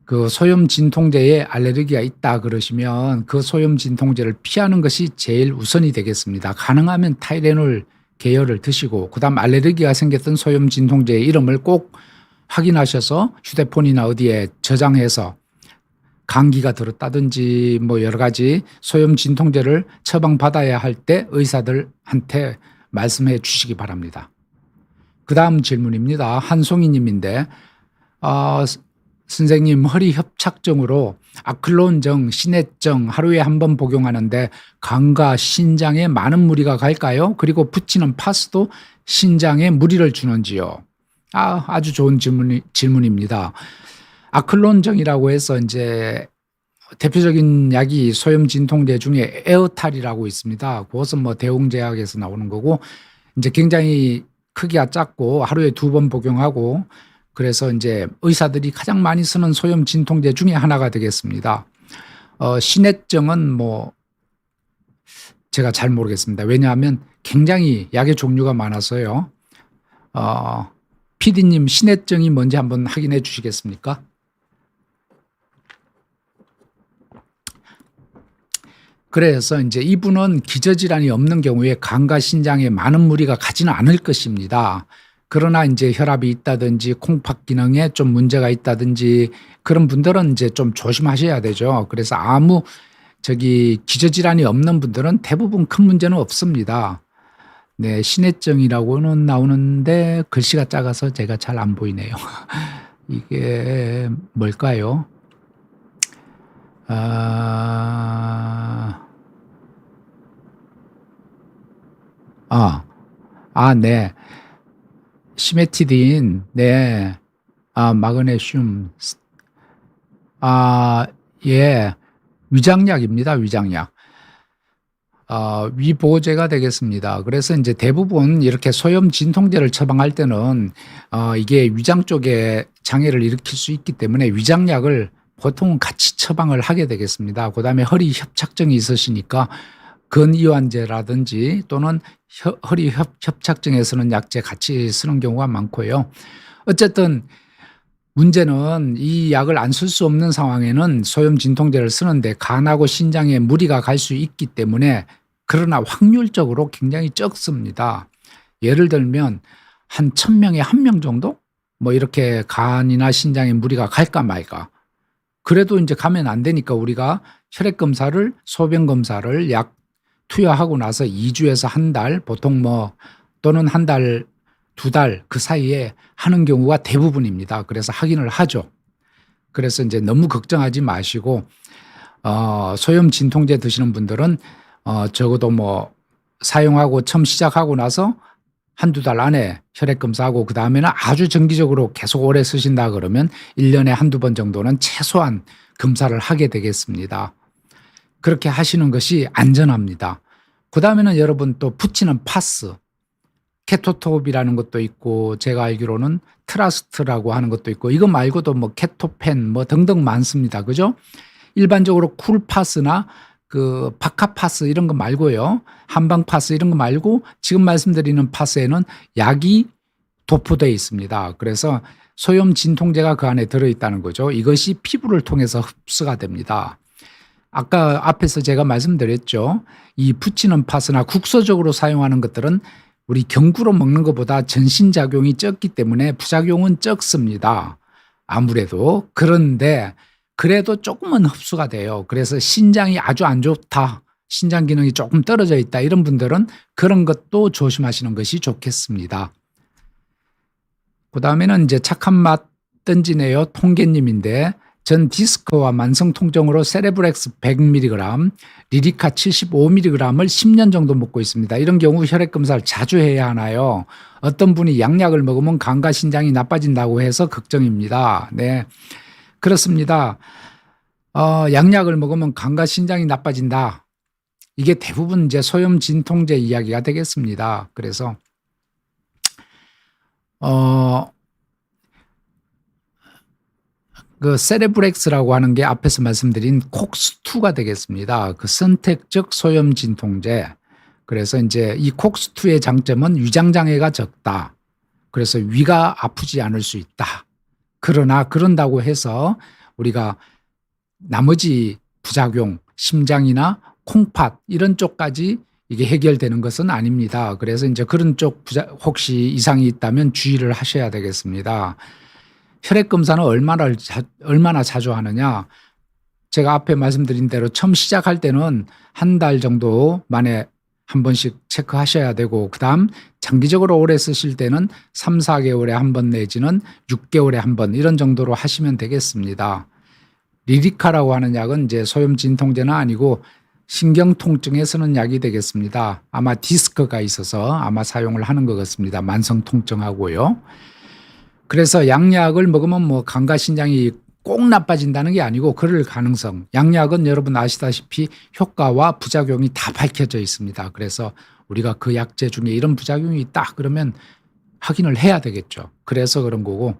그 소염 진통제에 알레르기가 있다 그러시면 그 소염 진통제를 피하는 것이 제일 우선이 되겠습니다. 가능하면 타이레놀 계열을 드시고 그다음 알레르기가 생겼던 소염 진통제의 이름을 꼭 확인하셔서 휴대폰이나 어디에 저장해서 감기가 들었다든지 뭐 여러 가지 소염 진통제를 처방받아야 할 때 의사들한테 말씀해 주시기 바랍니다. 그다음 질문입니다. 한송이 님인데 선생님 허리 협착증으로 아클론정, 시내정 하루에 한 번 복용하는데 간과 신장에 많은 무리가 갈까요? 그리고 붙이는 파스도 신장에 무리를 주는지요? 아주 좋은 질문입니다. 아클론정이라고 해서 이제 대표적인 약이 소염 진통제 중에 에어탈이라고 있습니다. 그것은 뭐 대웅제약에서 나오는 거고 이제 굉장히 크기가 작고 하루에 2번 복용하고 그래서 이제 의사들이 가장 많이 쓰는 소염 진통제 중에 하나가 되겠습니다. 신해증은 뭐 제가 잘 모르겠습니다. 왜냐하면 굉장히 약의 종류가 많아서요. PD님 신해증이 뭔지 한번 확인해 주시겠습니까? 그래서 이제 이분은 기저질환이 없는 경우에 간과 신장에 많은 무리가 가지는 않을 것입니다. 그러나 이제 혈압이 있다든지 콩팥 기능에 좀 문제가 있다든지 그런 분들은 이제 좀 조심하셔야 되죠. 그래서 아무 기저질환이 없는 분들은 대부분 큰 문제는 없습니다. 네, 신해증이라고는 나오는데 글씨가 작아서 제가 잘 안 보이네요. 이게 뭘까요? 네. 시메티딘, 네. 마그네슘. 예. 위장약입니다. 위장약. 위보제가 되겠습니다. 그래서 이제 대부분 이렇게 소염 진통제를 처방할 때는 이게 위장 쪽에 장애를 일으킬 수 있기 때문에 위장약을 보통은 같이 처방을 하게 되겠습니다. 그다음에 허리 협착증이 있으시니까 근이완제라든지 또는 허리 협착증에 쓰는 약제 같이 쓰는 경우가 많고요. 어쨌든 문제는 이 약을 안 쓸 수 없는 상황에는 소염 진통제를 쓰는데 간하고 신장에 무리가 갈 수 있기 때문에 그러나 확률적으로 굉장히 적습니다. 예를 들면 한 1000명에 1명 정도? 뭐 이렇게 간이나 신장에 무리가 갈까 말까. 그래도 이제 가면 안 되니까 우리가 혈액검사를 소변검사를 약 투여하고 나서 2주에서 한 달 보통 또는 한 달, 2달 그 사이에 하는 경우가 대부분입니다. 그래서 확인을 하죠. 그래서 이제 너무 걱정하지 마시고 소염 진통제 드시는 분들은 적어도 사용하고 처음 시작하고 나서 한두 달 안에 혈액검사하고 그다음에는 아주 정기적으로 계속 오래 쓰신다 그러면 1년에 한두 번 정도는 최소한 검사를 하게 되겠습니다. 그렇게 하시는 것이 안전합니다. 그다음에는 여러분 또 붙이는 파스, 케토톱이라는 것도 있고 제가 알기로는 트라스트라고 하는 것도 있고 이거 말고도 케토펜 등등 많습니다. 그죠? 일반적으로 쿨파스나 그 바카파스 이런 거 말고요. 한방파스 이런 거 말고 지금 말씀드리는 파스에는 약이 도포되어 있습니다. 그래서 소염 진통제가 그 안에 들어있다는 거죠. 이것이 피부를 통해서 흡수가 됩니다. 아까 앞에서 제가 말씀드렸죠. 이 붙이는 파스나 국소적으로 사용하는 것들은 우리 경구로 먹는 것보다 전신작용이 적기 때문에 부작용은 적습니다. 아무래도. 그런데 그래도 조금은 흡수가 돼요. 그래서 신장이 아주 안 좋다. 신장 기능이 조금 떨어져 있다. 이런 분들은 그런 것도 조심하시는 것이 좋겠습니다. 그 다음에는 이제 착한 맛 던지네요. 통계님인데 전 디스크와 만성 통증으로 세레브렉스 100mg, 리리카 75mg을 10년 정도 먹고 있습니다. 이런 경우 혈액 검사를 자주 해야 하나요? 어떤 분이 양약을 먹으면 간과 신장이 나빠진다고 해서 걱정입니다. 네, 그렇습니다. 양약을 먹으면 간과 신장이 나빠진다. 이게 대부분 이제 소염 진통제 이야기가 되겠습니다. 그래서 그 세레브렉스라고 하는 게 앞에서 말씀드린 콕스2가 되겠습니다. 그 선택적 소염 진통제. 그래서 이제 이 콕스2의 장점은 위장 장애가 적다. 그래서 위가 아프지 않을 수 있다. 그러나 그런다고 해서 우리가 나머지 부작용, 심장이나 콩팥 이런 쪽까지 이게 해결되는 것은 아닙니다. 그래서 이제 그런 쪽 혹시 이상이 있다면 주의를 하셔야 되겠습니다. 혈액 검사는 얼마나 자주 하느냐? 제가 앞에 말씀드린 대로 처음 시작할 때는 한 달 정도 만에 한 번씩 체크하셔야 되고, 그다음 장기적으로 오래 쓰실 때는 3, 4개월에 한 번 내지는 6개월에 한 번 이런 정도로 하시면 되겠습니다. 리리카라고 하는 약은 이제 소염 진통제는 아니고 신경통증에 쓰는 약이 되겠습니다. 아마 디스크가 있어서 아마 사용을 하는 것 같습니다. 만성 통증하고요. 그래서 양약을 먹으면 뭐 간과 신장이 꼭 나빠진다는 게 아니고 그럴 가능성. 양약은 여러분 아시다시피 효과와 부작용이 다 밝혀져 있습니다. 그래서 우리가 그 약제 중에 이런 부작용이 있다 그러면 확인을 해야 되겠죠. 그래서 그런 거고.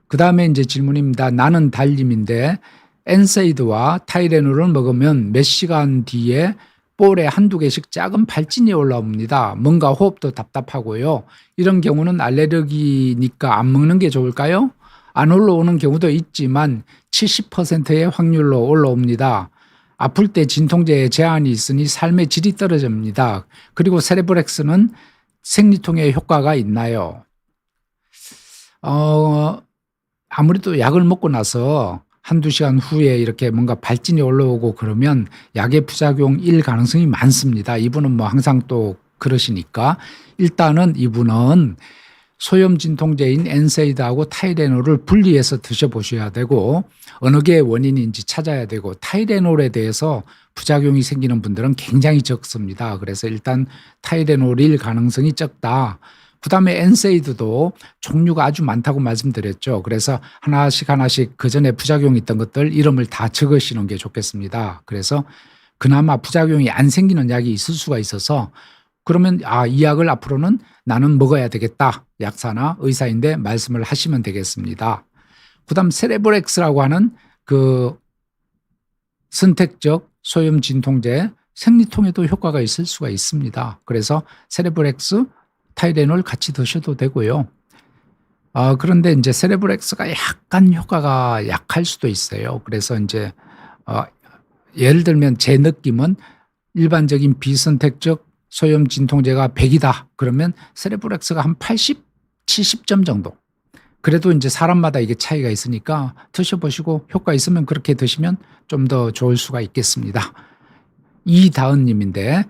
그 다음에 이제 질문입니다. 나는 달님인데 엔세이드와 타이레놀을 먹으면 몇 시간 뒤에 볼에 한두 개씩 작은 발진이 올라옵니다. 뭔가 호흡도 답답하고요. 이런 경우는 알레르기니까 안 먹는 게 좋을까요? 안 올라오는 경우도 있지만 70%의 확률로 올라옵니다. 아플 때 진통제에 제한이 있으니 삶의 질이 떨어집니다. 그리고 세레브렉스는 생리통에 효과가 있나요? 아무래도 약을 먹고 나서 한두 시간 후에 이렇게 뭔가 발진이 올라오고 그러면 약의 부작용일 가능성이 많습니다. 이분은 뭐 항상 또 그러시니까 일단은 이분은 소염 진통제인 엔세이드하고 타이레놀을 분리해서 드셔보셔야 되고 어느 게 원인인지 찾아야 되고 타이레놀에 대해서 부작용이 생기는 분들은 굉장히 적습니다. 그래서 일단 타이레놀일 가능성이 적다. 그다음에 엔세이드도 종류가 아주 많다고 말씀드렸죠. 그래서 하나씩 그 전에 부작용이 있던 것들 이름을 다 적으시는 게 좋겠습니다. 그래서 그나마 부작용이 안 생기는 약이 있을 수가 있어서 그러면 이 약을 앞으로는 나는 먹어야 되겠다. 약사나 의사인데 말씀을 하시면 되겠습니다. 그다음 세레브렉스라고 하는 그 선택적 소염 진통제 생리통에도 효과가 있을 수가 있습니다. 그래서 세레브렉스 타이레놀 같이 드셔도 되고요. 그런데 이제 세레브렉스가 약간 효과가 약할 수도 있어요. 그래서 이제 예를 들면 제 느낌은 일반적인 비선택적 소염 진통제가 100이다. 그러면 세레브렉스가 한 80, 70점 정도. 그래도 이제 사람마다 이게 차이가 있으니까 드셔보시고 효과 있으면 그렇게 드시면 좀 더 좋을 수가 있겠습니다. 이다은님인데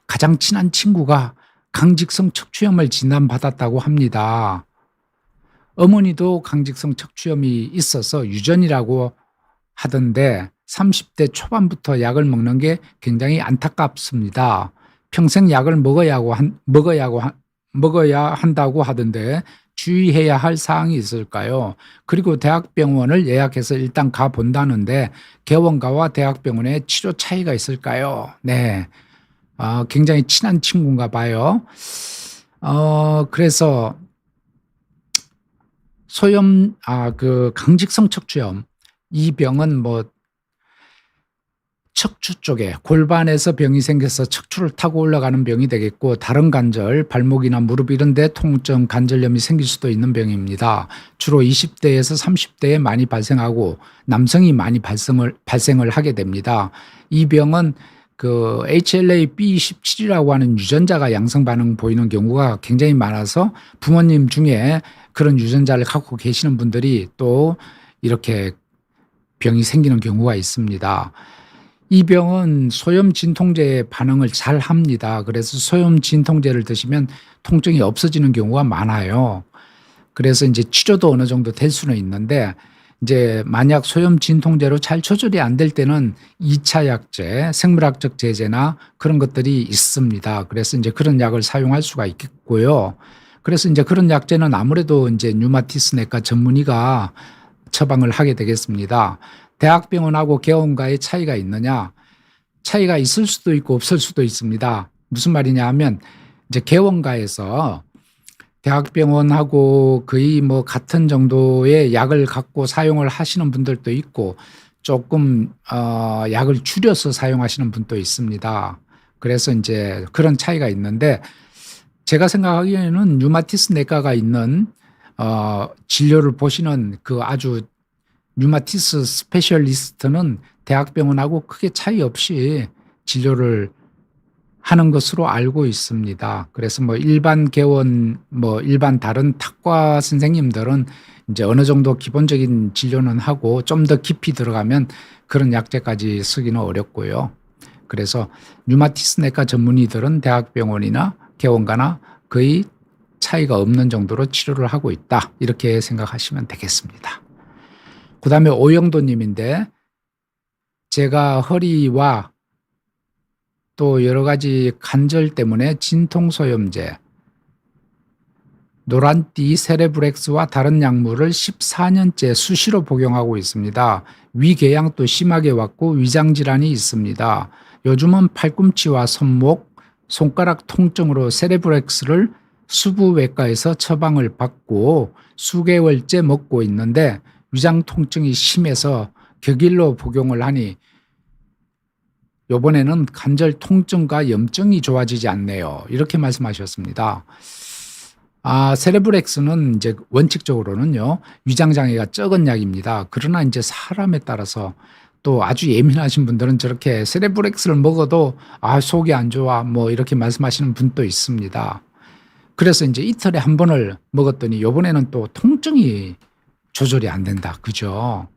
가장 친한 친구가 강직성 척추염을 진단받았다고 합니다. 어머니도 강직성 척추염이 있어서 유전이라고 하던데 30대 초반부터 약을 먹는 게 굉장히 안타깝습니다. 평생 약을 먹어야 한다고 하던데 주의해야 할 사항이 있을까요? 그리고 대학병원을 예약해서 일단 가본다는데 개원가와 대학병원의 치료 차이가 있을까요? 네. 굉장히 친한 친구인가 봐요. 그래서 그 강직성 척추염 이 병은 뭐 척추 쪽에 골반에서 병이 생겨서 척추를 타고 올라가는 병이 되겠고, 다른 관절, 발목이나 무릎 이런 데 통증, 관절염이 생길 수도 있는 병입니다. 주로 20대에서 30대에 많이 발생하고 남성이 많이 발생을 하게 됩니다. 이 병은 그 HLA-B27이라고 하는 유전자가 양성 반응 보이는 경우가 굉장히 많아서 부모님 중에 그런 유전자를 갖고 계시는 분들이 또 이렇게 병이 생기는 경우가 있습니다. 이 병은 소염 진통제의 반응을 잘 합니다. 그래서 소염 진통제를 드시면 통증이 없어지는 경우가 많아요. 그래서 이제 치료도 어느 정도 될 수는 있는데, 이제 만약 소염 진통제로 잘 조절이 안 될 때는 2차 약제, 생물학적 제제나 그런 것들이 있습니다. 그래서 이제 그런 약을 사용할 수가 있겠고요. 그래서 이제 그런 약제는 아무래도 이제 류마티스 내과 전문의가 처방을 하게 되겠습니다. 대학병원하고 개원과의 차이가 있느냐? 차이가 있을 수도 있고 없을 수도 있습니다. 무슨 말이냐 하면, 이제 개원과에서 대학병원하고 거의 뭐 같은 정도의 약을 갖고 사용을 하시는 분들도 있고, 조금 약을 줄여서 사용하시는 분도 있습니다. 그래서 이제 그런 차이가 있는데, 제가 생각하기에는 류마티스 내과가 있는 진료를 보시는 그 아주 류마티스 스페셜리스트는 대학병원하고 크게 차이 없이 진료를 하는 것으로 알고 있습니다. 그래서 뭐 일반 개원, 뭐 일반 다른 탁과 선생님들은 이제 어느 정도 기본적인 진료는 하고 좀 더 깊이 들어가면 그런 약제까지 쓰기는 어렵고요. 그래서 류마티스 내과 전문의들은 대학병원이나 개원과나 거의 차이가 없는 정도로 치료를 하고 있다, 이렇게 생각하시면 되겠습니다. 그 다음에 오영도 님인데, 제가 허리와 또 여러 가지 관절 때문에 진통소염제, 노란띠, 세레브렉스와 다른 약물을 14년째 수시로 복용하고 있습니다. 위궤양도 심하게 왔고 위장질환이 있습니다. 요즘은 팔꿈치와 손목, 손가락 통증으로 세레브렉스를 수부외과에서 처방을 받고 수개월째 먹고 있는데 위장 통증이 심해서 격일로 복용을 하니 이번에는 관절 통증과 염증이 좋아지지 않네요, 이렇게 말씀하셨습니다. 세레브렉스는 이제 원칙적으로는요, 위장장애가 적은 약입니다. 그러나 이제 사람에 따라서 또 아주 예민하신 분들은 저렇게 세레브렉스를 먹어도 속이 안 좋아 뭐 이렇게 말씀하시는 분도 있습니다. 그래서 이제 이틀에 한 번을 먹었더니 이번에는 또 통증이 조절이 안 된다, 그죠?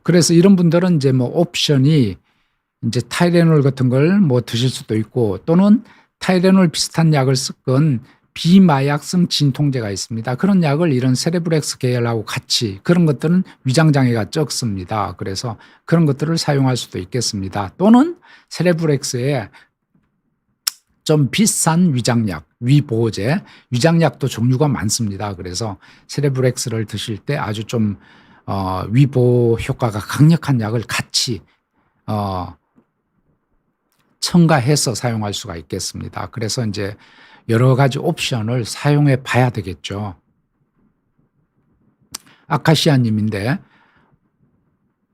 그래서 이런 분들은 이제 뭐 옵션이 이제 타이레놀 같은 걸 뭐 드실 수도 있고, 또는 타이레놀 비슷한 약을 쓰건 비마약성 진통제가 있습니다. 그런 약을 이런 세레브렉스 계열하고 같이, 그런 것들은 위장장애가 적습니다. 그래서 그런 것들을 사용할 수도 있겠습니다. 또는 세레브렉스에 좀 비싼 위장약, 위보호제, 위장약도 종류가 많습니다. 그래서 세레브렉스를 드실 때 아주 좀 위보호 효과가 강력한 약을 같이 첨가해서 사용할 수가 있겠습니다. 그래서 이제 여러 가지 옵션을 사용해 봐야 되겠죠. 아카시아님인데,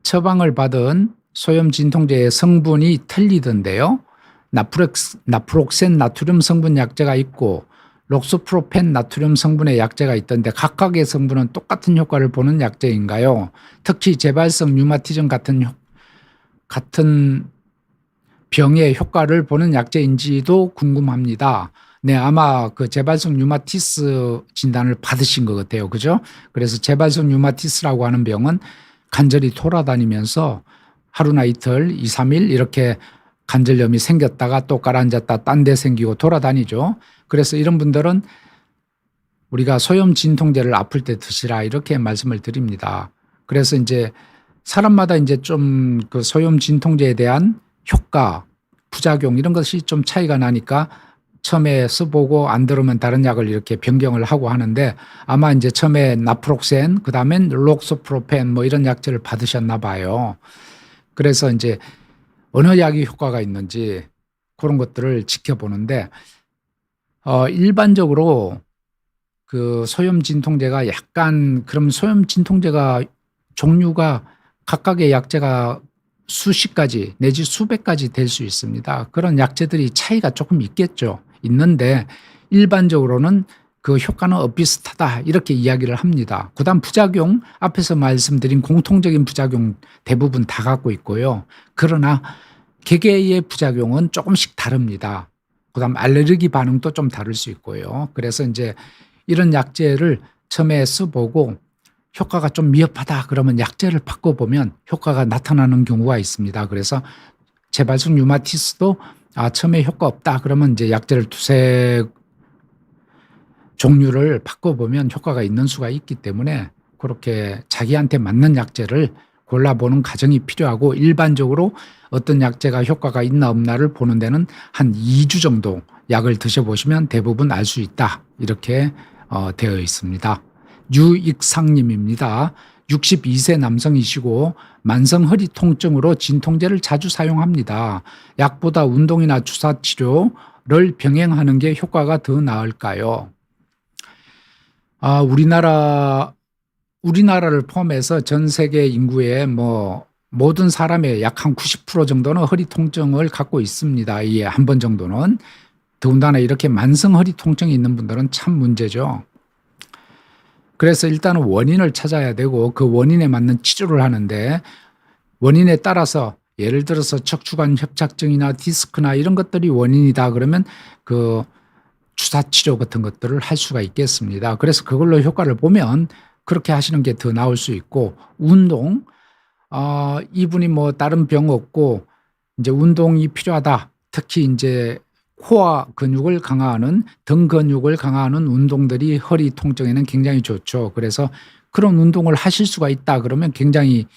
처방을 받은 소염 진통제의 성분이 틀리던데요. 나프록센 나트륨 성분 약제가 있고 록소프로펜 나트륨 성분의 약제가 있던데 각각의 성분은 똑같은 효과를 보는 약제인가요? 특히 재발성 류마티즘 같은 병의 효과를 보는 약제인지도 궁금합니다. 네, 아마 그 재발성 류마티스 진단을 받으신 것 같아요, 그죠? 그래서 재발성 류마티스라고 하는 병은 관절이 돌아다니면서 하루나 이틀, 2, 3일 이렇게 관절염이 생겼다가 또 가라앉았다 딴 데 생기고 돌아다니죠. 그래서 이런 분들은 우리가 소염 진통제를 아플 때 드시라, 이렇게 말씀을 드립니다. 그래서 이제 사람마다 이제 좀 그 소염 진통제에 대한 효과, 부작용 이런 것이 좀 차이가 나니까 처음에 써보고 안 들으면 다른 약을 이렇게 변경을 하고 하는데, 아마 이제 처음에 나프록센, 그 다음엔 록소프로펜 뭐 이런 약제를 받으셨나 봐요. 그래서 이제 어느 약이 효과가 있는지 그런 것들을 지켜보는데, 일반적으로 그 소염 진통제가 약간, 그럼 소염 진통제가 종류가 각각의 약제가 수십 가지 내지 수백 가지 될 수 있습니다. 그런 약재들이 차이가 조금 있겠죠. 있는데 일반적으로는 그 효과는 비슷하다 이렇게 이야기를 합니다. 그다음 부작용 앞에서 말씀드린 공통적인 부작용 대부분 다 갖고 있고요. 그러나 개개의 부작용은 조금씩 다릅니다. 그다음 알레르기 반응도 좀 다를 수 있고요. 그래서 이제 이런 약재를 처음에 써보고 효과가 좀 미흡하다 그러면 약재를 바꿔보면 효과가 나타나는 경우가 있습니다. 그래서 재발성 류마티스도 처음에 효과 없다 그러면 이제 약재를 두세 종류를 바꿔보면 효과가 있는 수가 있기 때문에 그렇게 자기한테 맞는 약재를 골라보는 과정이 필요하고 일반적으로 어떤 약재가 효과가 있나 없나를 보는 데는 한 2주 정도 약을 드셔보시면 대부분 알 수 있다 이렇게 되어 있습니다. 유익상님입니다. 62세 남성이시고 만성 허리 통증으로 진통제를 자주 사용합니다. 약보다 운동이나 주사 치료를 병행하는 게 효과가 더 나을까요? 우리나라를 포함해서 전 세계 인구의 모든 사람의 약 한 90% 정도는 허리 통증을 갖고 있습니다. 이에 한 번 정도는. 더군다나 이렇게 만성 허리 통증이 있는 분들은 참 문제죠. 그래서 일단은 원인을 찾아야 되고 그 원인에 맞는 치료를 하는데 원인에 따라서 예를 들어서 척추관 협착증이나 디스크나 이런 것들이 원인이다 그러면 그 주사 치료 같은 것들을 할 수가 있겠습니다. 그래서 그걸로 효과를 보면 그렇게 하시는 게 더 나을 수 있고 운동 이분이 다른 병 없고 이제 운동이 필요하다. 특히 이제 코어 근육을 강화하는 등 근육을 강화하는 운동들이 허리 통증에는 굉장히 좋죠. 그래서 그런 운동을 하실 수가 있다 그러면 굉장히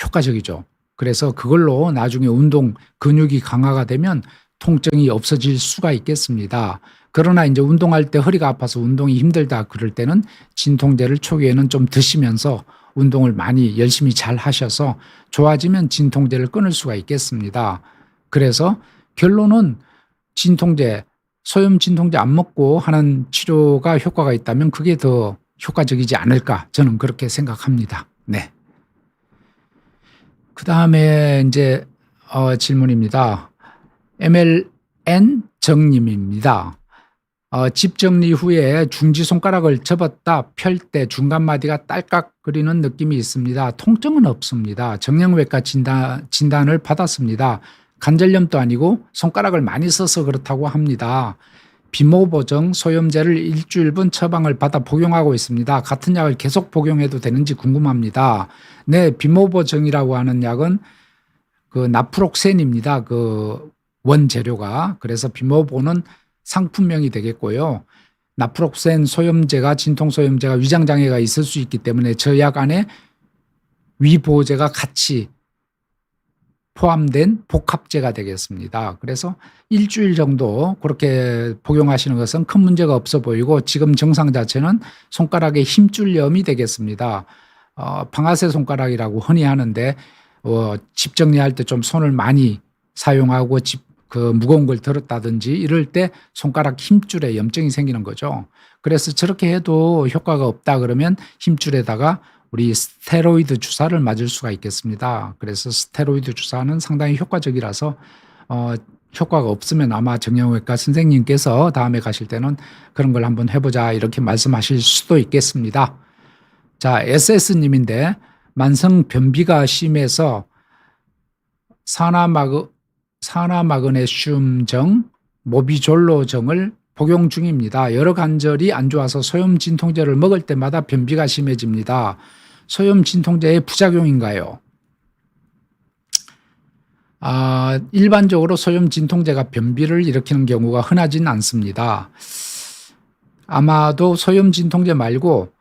효과적이죠. 그래서 그걸로 나중에 운동 근육이 강화가 되면 통증이 없어질 수가 있겠습니다. 그러나 이제 운동할 때 허리가 아파서 운동이 힘들다 그럴 때는 진통제를 초기에는 좀 드시면서 운동을 많이 열심히 잘 하셔서 좋아지면 진통제를 끊을 수가 있겠습니다. 그래서 결론은 진통제, 소염 진통제 안 먹고 하는 치료가 효과가 있다면 그게 더 효과적이지 않을까 저는 그렇게 생각합니다. 네. 그 다음에 이제 질문입니다. MLN 정님입니다. 집 정리 후에 중지손가락을 접었다 펼 때 중간마디가 딸깍거리는 느낌이 있습니다. 통증은 없습니다. 정형외과 진단을 받았습니다. 관절염도 아니고 손가락을 많이 써서 그렇다고 합니다. 비모보정 소염제를 일주일분 처방을 받아 복용하고 있습니다. 같은 약을 계속 복용해도 되는지 궁금합니다. 네, 비모보정이라고 하는 약은 그 나프록센입니다. 그 원재료가. 그래서 비모보는 상품명이 되겠고요. 나프록센 소염제가 진통소염제가 위장장애가 있을 수 있기 때문에 저 약 안에 위보제가 같이 포함된 복합제가 되겠습니다. 그래서 일주일 정도 그렇게 복용하시는 것은 큰 문제가 없어 보이고 지금 증상 자체는 손가락에 힘줄염이 되겠습니다. 방아쇠 손가락이라고 흔히 하는데 집 정리할 때 좀 손을 많이 사용하고 그 무거운 걸 들었다든지 이럴 때 손가락 힘줄에 염증이 생기는 거죠. 그래서 저렇게 해도 효과가 없다 그러면 힘줄에다가 우리 스테로이드 주사를 맞을 수가 있겠습니다. 그래서 스테로이드 주사는 상당히 효과적이라서 효과가 없으면 아마 정형외과 선생님께서 다음에 가실 때는 그런 걸 한번 해보자 이렇게 말씀하실 수도 있겠습니다. 자, SS님인데 만성 변비가 심해서 산화마그네슘정, 모비졸로정을 복용 중입니다. 여러 관절이 안 좋아서 소염 진통제를 먹을 때마다 변비가 심해집니다. 소염 진통제의 부작용인가요? 일반적으로 소염 진통제가 변비를 일으키는 경우가 흔하진 않습니다. 아마도 소염 진통제 말고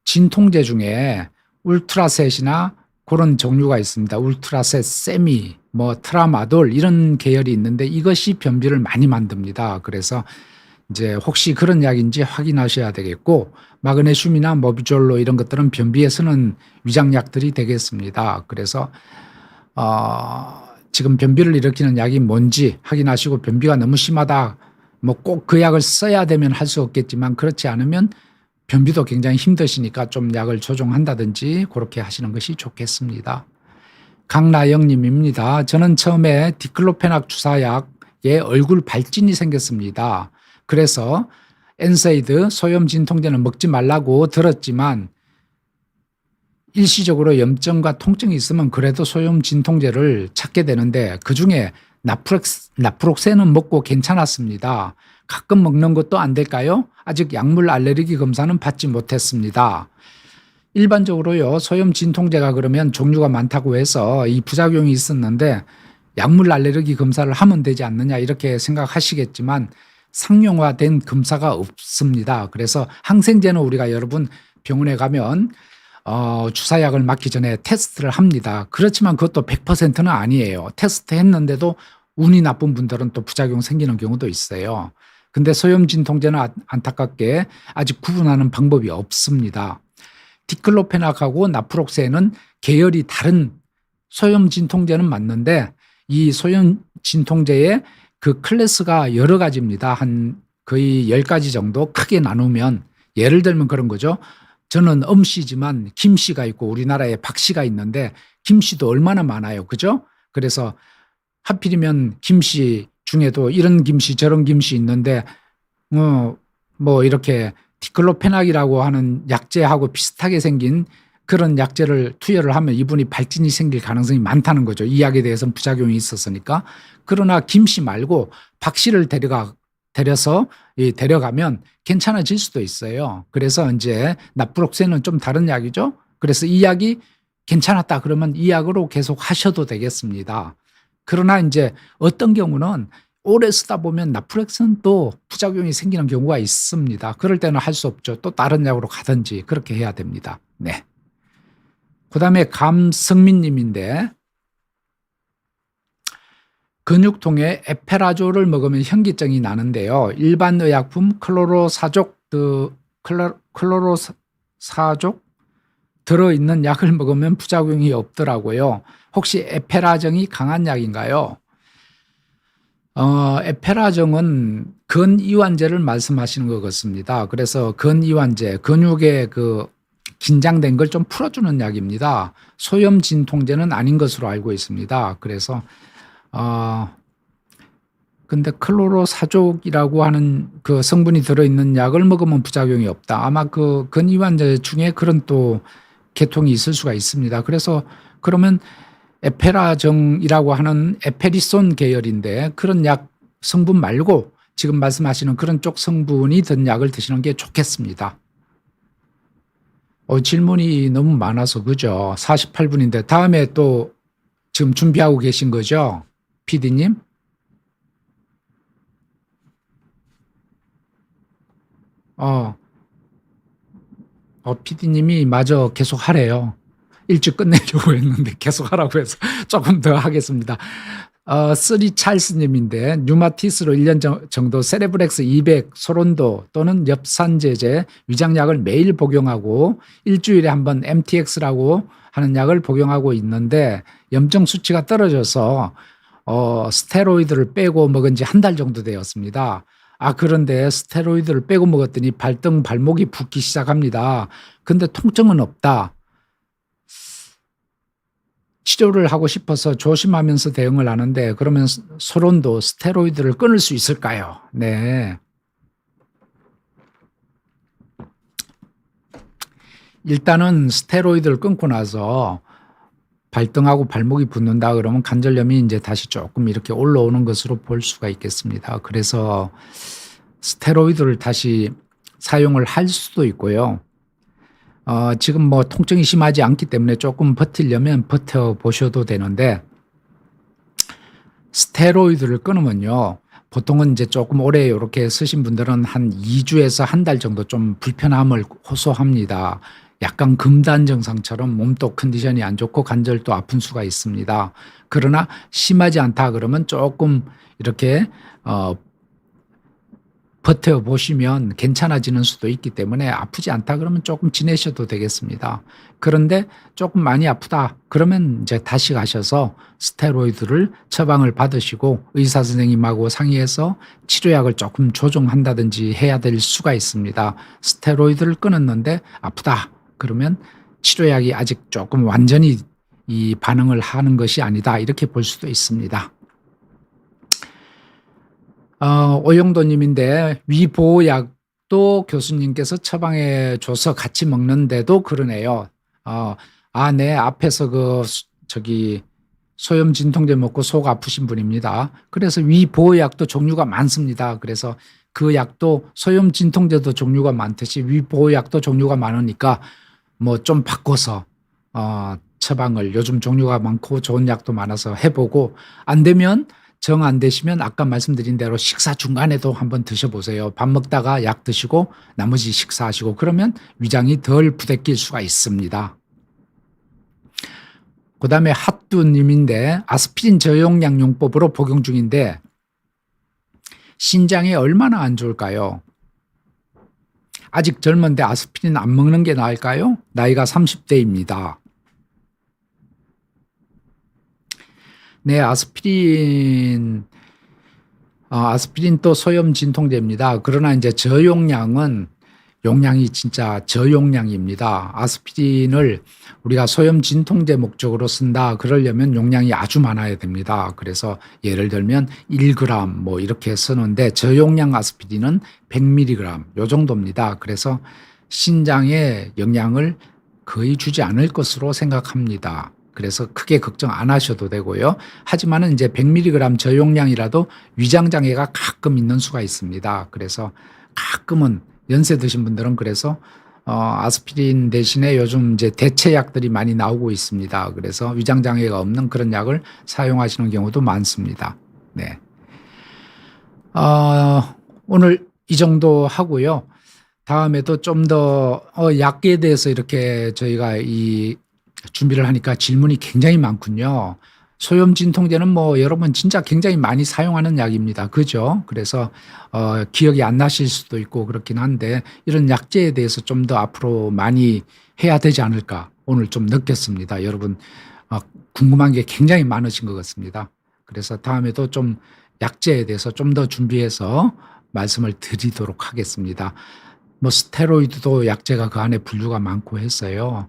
진통제 중에 울트라셋이나 그런 종류가 있습니다. 울트라셋, 세미, 트라마돌 이런 계열이 있는데 이것이 변비를 많이 만듭니다. 그래서 이제 혹시 그런 약인지 확인하셔야 되겠고 마그네슘이나 모비졸로 이런 것들은 변비에 쓰는 위장약들이 되겠습니다. 그래서 지금 변비를 일으키는 약이 뭔지 확인하시고 변비가 너무 심하다 꼭 그 약을 써야 되면 할 수 없겠지만 그렇지 않으면 변비도 굉장히 힘드시니까 좀 약을 조정한다든지 그렇게 하시는 것이 좋겠습니다. 강나영님입니다. 저는 처음에 디클로페낙 주사약에 얼굴 발진이 생겼습니다. 그래서 엔세이드 소염 진통제는 먹지 말라고 들었지만 일시적으로 염증과 통증이 있으면 그래도 소염 진통제를 찾게 되는데 그중에 나프록센은 먹고 괜찮았습니다. 가끔 먹는 것도 안 될까요? 아직 약물 알레르기 검사는 받지 못했습니다. 일반적으로요, 소염 진통제가 그러면 종류가 많다고 해서 이 부작용이 있었는데 약물 알레르기 검사를 하면 되지 않느냐 이렇게 생각하시겠지만 상용화된 검사가 없습니다. 그래서 항생제는 우리가 여러분 병원에 가면 주사약을 맞기 전에 테스트를 합니다. 그렇지만 그것도 100%는 아니에요. 테스트 했는데도 운이 나쁜 분들은 또 부작용 생기는 경우도 있어요. 근데 소염 진통제는 안타깝게 아직 구분하는 방법이 없습니다. 디클로페낙하고 나프록센은 계열이 다른 소염 진통제는 맞는데 이 소염 진통제의 그 클래스가 여러 가지입니다. 한 거의 10가지 정도 크게 나누면 예를 들면 그런 거죠. 저는 엄씨지만 김씨가 있고 우리나라에 박씨가 있는데 김씨도 얼마나 많아요. 그죠? 그래서 하필이면 김씨 중에도 이런 김씨 저런 김씨 있는데 뭐 이렇게 디클로페낙이라고 하는 약제하고 비슷하게 생긴 그런 약제를 투여를 하면 이분이 발진이 생길 가능성이 많다는 거죠. 이 약에 대해서는 부작용이 있었으니까. 그러나 김씨 말고 박씨를 데려서 데려가면 괜찮아질 수도 있어요. 그래서 이제 나프록센은 좀 다른 약이죠. 그래서 이 약이 괜찮았다 그러면 이 약으로 계속 하셔도 되겠습니다. 그러나 이제 어떤 경우는 오래 쓰다 보면 나프록센도 부작용이 생기는 경우가 있습니다. 그럴 때는 할 수 없죠. 또 다른 약으로 가든지 그렇게 해야 됩니다. 네. 그다음에 감성민님인데 근육통에 에페라졸을 먹으면 현기증이 나는데요. 일반 의약품 클로로사족 들어있는 약을 먹으면 부작용이 없더라고요. 혹시 에페라정이 강한 약인가요? 에페라정은 근이완제를 말씀하시는 것 같습니다. 그래서 근이완제, 근육의 그 긴장된 걸 좀 풀어주는 약입니다. 소염 진통제는 아닌 것으로 알고 있습니다. 그래서 근데 클로로사족이라고 하는 그 성분이 들어있는 약을 먹으면 부작용이 없다. 아마 그 근이완제 중에 그런 또 계통이 있을 수가 있습니다. 그래서 그러면 에페라정이라고 하는 에페리손 계열인데 그런 약 성분 말고 지금 말씀하시는 그런 쪽 성분이 든 약을 드시는 게 좋겠습니다. 질문이 너무 많아서 그죠? 48분인데 다음에 또 지금 준비하고 계신 거죠? PD님? PD님이 마저 계속 하래요. 일찍 끝내려고 했는데 계속 하라고 해서 조금 더 하겠습니다. 쓰리 찰스님인데 류마티스로 1년 정도 세레브렉스 200 소론도 또는 엽산제제 위장약을 매일 복용하고 일주일에 한 번 MTX라고 하는 약을 복용하고 있는데 염증 수치가 떨어져서 스테로이드를 빼고 먹은 지 한 달 정도 되었습니다. 그런데 스테로이드를 빼고 먹었더니 발등, 발목이 붓기 시작합니다. 근데 통증은 없다. 치료를 하고 싶어서 조심하면서 대응을 하는데 그러면 소론도 스테로이드를 끊을 수 있을까요? 네. 일단은 스테로이드를 끊고 나서 발등하고 발목이 붓는다 그러면 관절염이 이제 다시 조금 이렇게 올라오는 것으로 볼 수가 있겠습니다. 그래서 스테로이드를 다시 사용을 할 수도 있고요. 지금 뭐 통증이 심하지 않기 때문에 조금 버티려면 버텨보셔도 되는데 스테로이드를 끊으면요. 보통은 이제 조금 오래 이렇게 쓰신 분들은 한 2주에서 한 달 정도 좀 불편함을 호소합니다. 약간 금단 증상처럼 몸도 컨디션이 안 좋고 관절도 아픈 수가 있습니다. 그러나 심하지 않다 그러면 조금 이렇게 버텨보시면 괜찮아지는 수도 있기 때문에 아프지 않다 그러면 조금 지내셔도 되겠습니다. 그런데 조금 많이 아프다 그러면 이제 다시 가셔서 스테로이드를 처방을 받으시고 의사 선생님하고 상의해서 치료약을 조금 조정한다든지 해야 될 수가 있습니다. 스테로이드를 끊었는데 아프다 그러면 치료약이 아직 조금 완전히 이 반응을 하는 것이 아니다 이렇게 볼 수도 있습니다. 오영도님인데 위보약도 교수님께서 처방해 줘서 같이 먹는데도 그러네요. 네, 앞에서 소염 진통제 먹고 속 아프신 분입니다. 그래서 위보약도 종류가 많습니다. 그래서 그 약도 소염 진통제도 종류가 많듯이 위보약도 종류가 많으니까 뭐 좀 바꿔서 처방을 요즘 종류가 많고 좋은 약도 많아서 해보고 안 되면 정 안 되시면 아까 말씀드린 대로 식사 중간에도 한번 드셔보세요. 밥 먹다가 약 드시고 나머지 식사하시고 그러면 위장이 덜 부대낄 수가 있습니다. 그 다음에 핫두님인데 아스피린 저용량 용법으로 복용 중인데 신장에 얼마나 안 좋을까요? 아직 젊은데 아스피린 안 먹는 게 나을까요? 나이가 30대입니다. 네, 아스피린 또 소염 진통제입니다. 그러나 이제 저용량은 용량이 진짜 저용량입니다. 아스피린을 우리가 소염 진통제 목적으로 쓴다 그러려면 용량이 아주 많아야 됩니다. 그래서 예를 들면 1g 뭐 이렇게 쓰는데 저용량 아스피린은 100mg 요 정도입니다. 그래서 신장에 영향을 거의 주지 않을 것으로 생각합니다. 그래서 크게 걱정 안 하셔도 되고요. 하지만은 이제 100mg 저용량이라도 위장장애가 가끔 있는 수가 있습니다. 그래서 가끔은 연세 드신 분들은 그래서 아스피린 대신에 요즘 이제 대체약들이 많이 나오고 있습니다. 그래서 위장장애가 없는 그런 약을 사용하시는 경우도 많습니다. 네. 오늘 이 정도 하고요. 다음에도 좀 더 약에 대해서 이렇게 저희가 이 준비를 하니까 질문이 굉장히 많군요. 소염 진통제는 뭐 여러분 진짜 굉장히 많이 사용하는 약입니다. 그죠? 그래서 기억이 안 나실 수도 있고 그렇긴 한데 이런 약제에 대해서 좀 더 앞으로 많이 해야 되지 않을까 오늘 좀 느꼈습니다. 여러분 궁금한 게 굉장히 많으신 것 같습니다. 그래서 다음에도 좀 약제에 대해서 좀 더 준비해서 말씀을 드리도록 하겠습니다. 뭐 스테로이드도 약제가 그 안에 분류가 많고 했어요.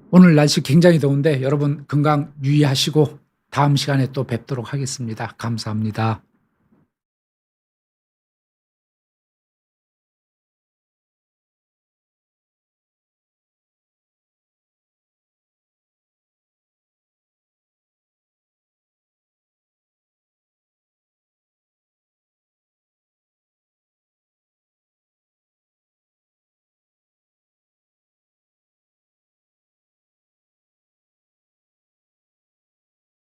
오늘 날씨 굉장히 더운데 여러분 건강 유의하시고 다음 시간에 또 뵙도록 하겠습니다. 감사합니다.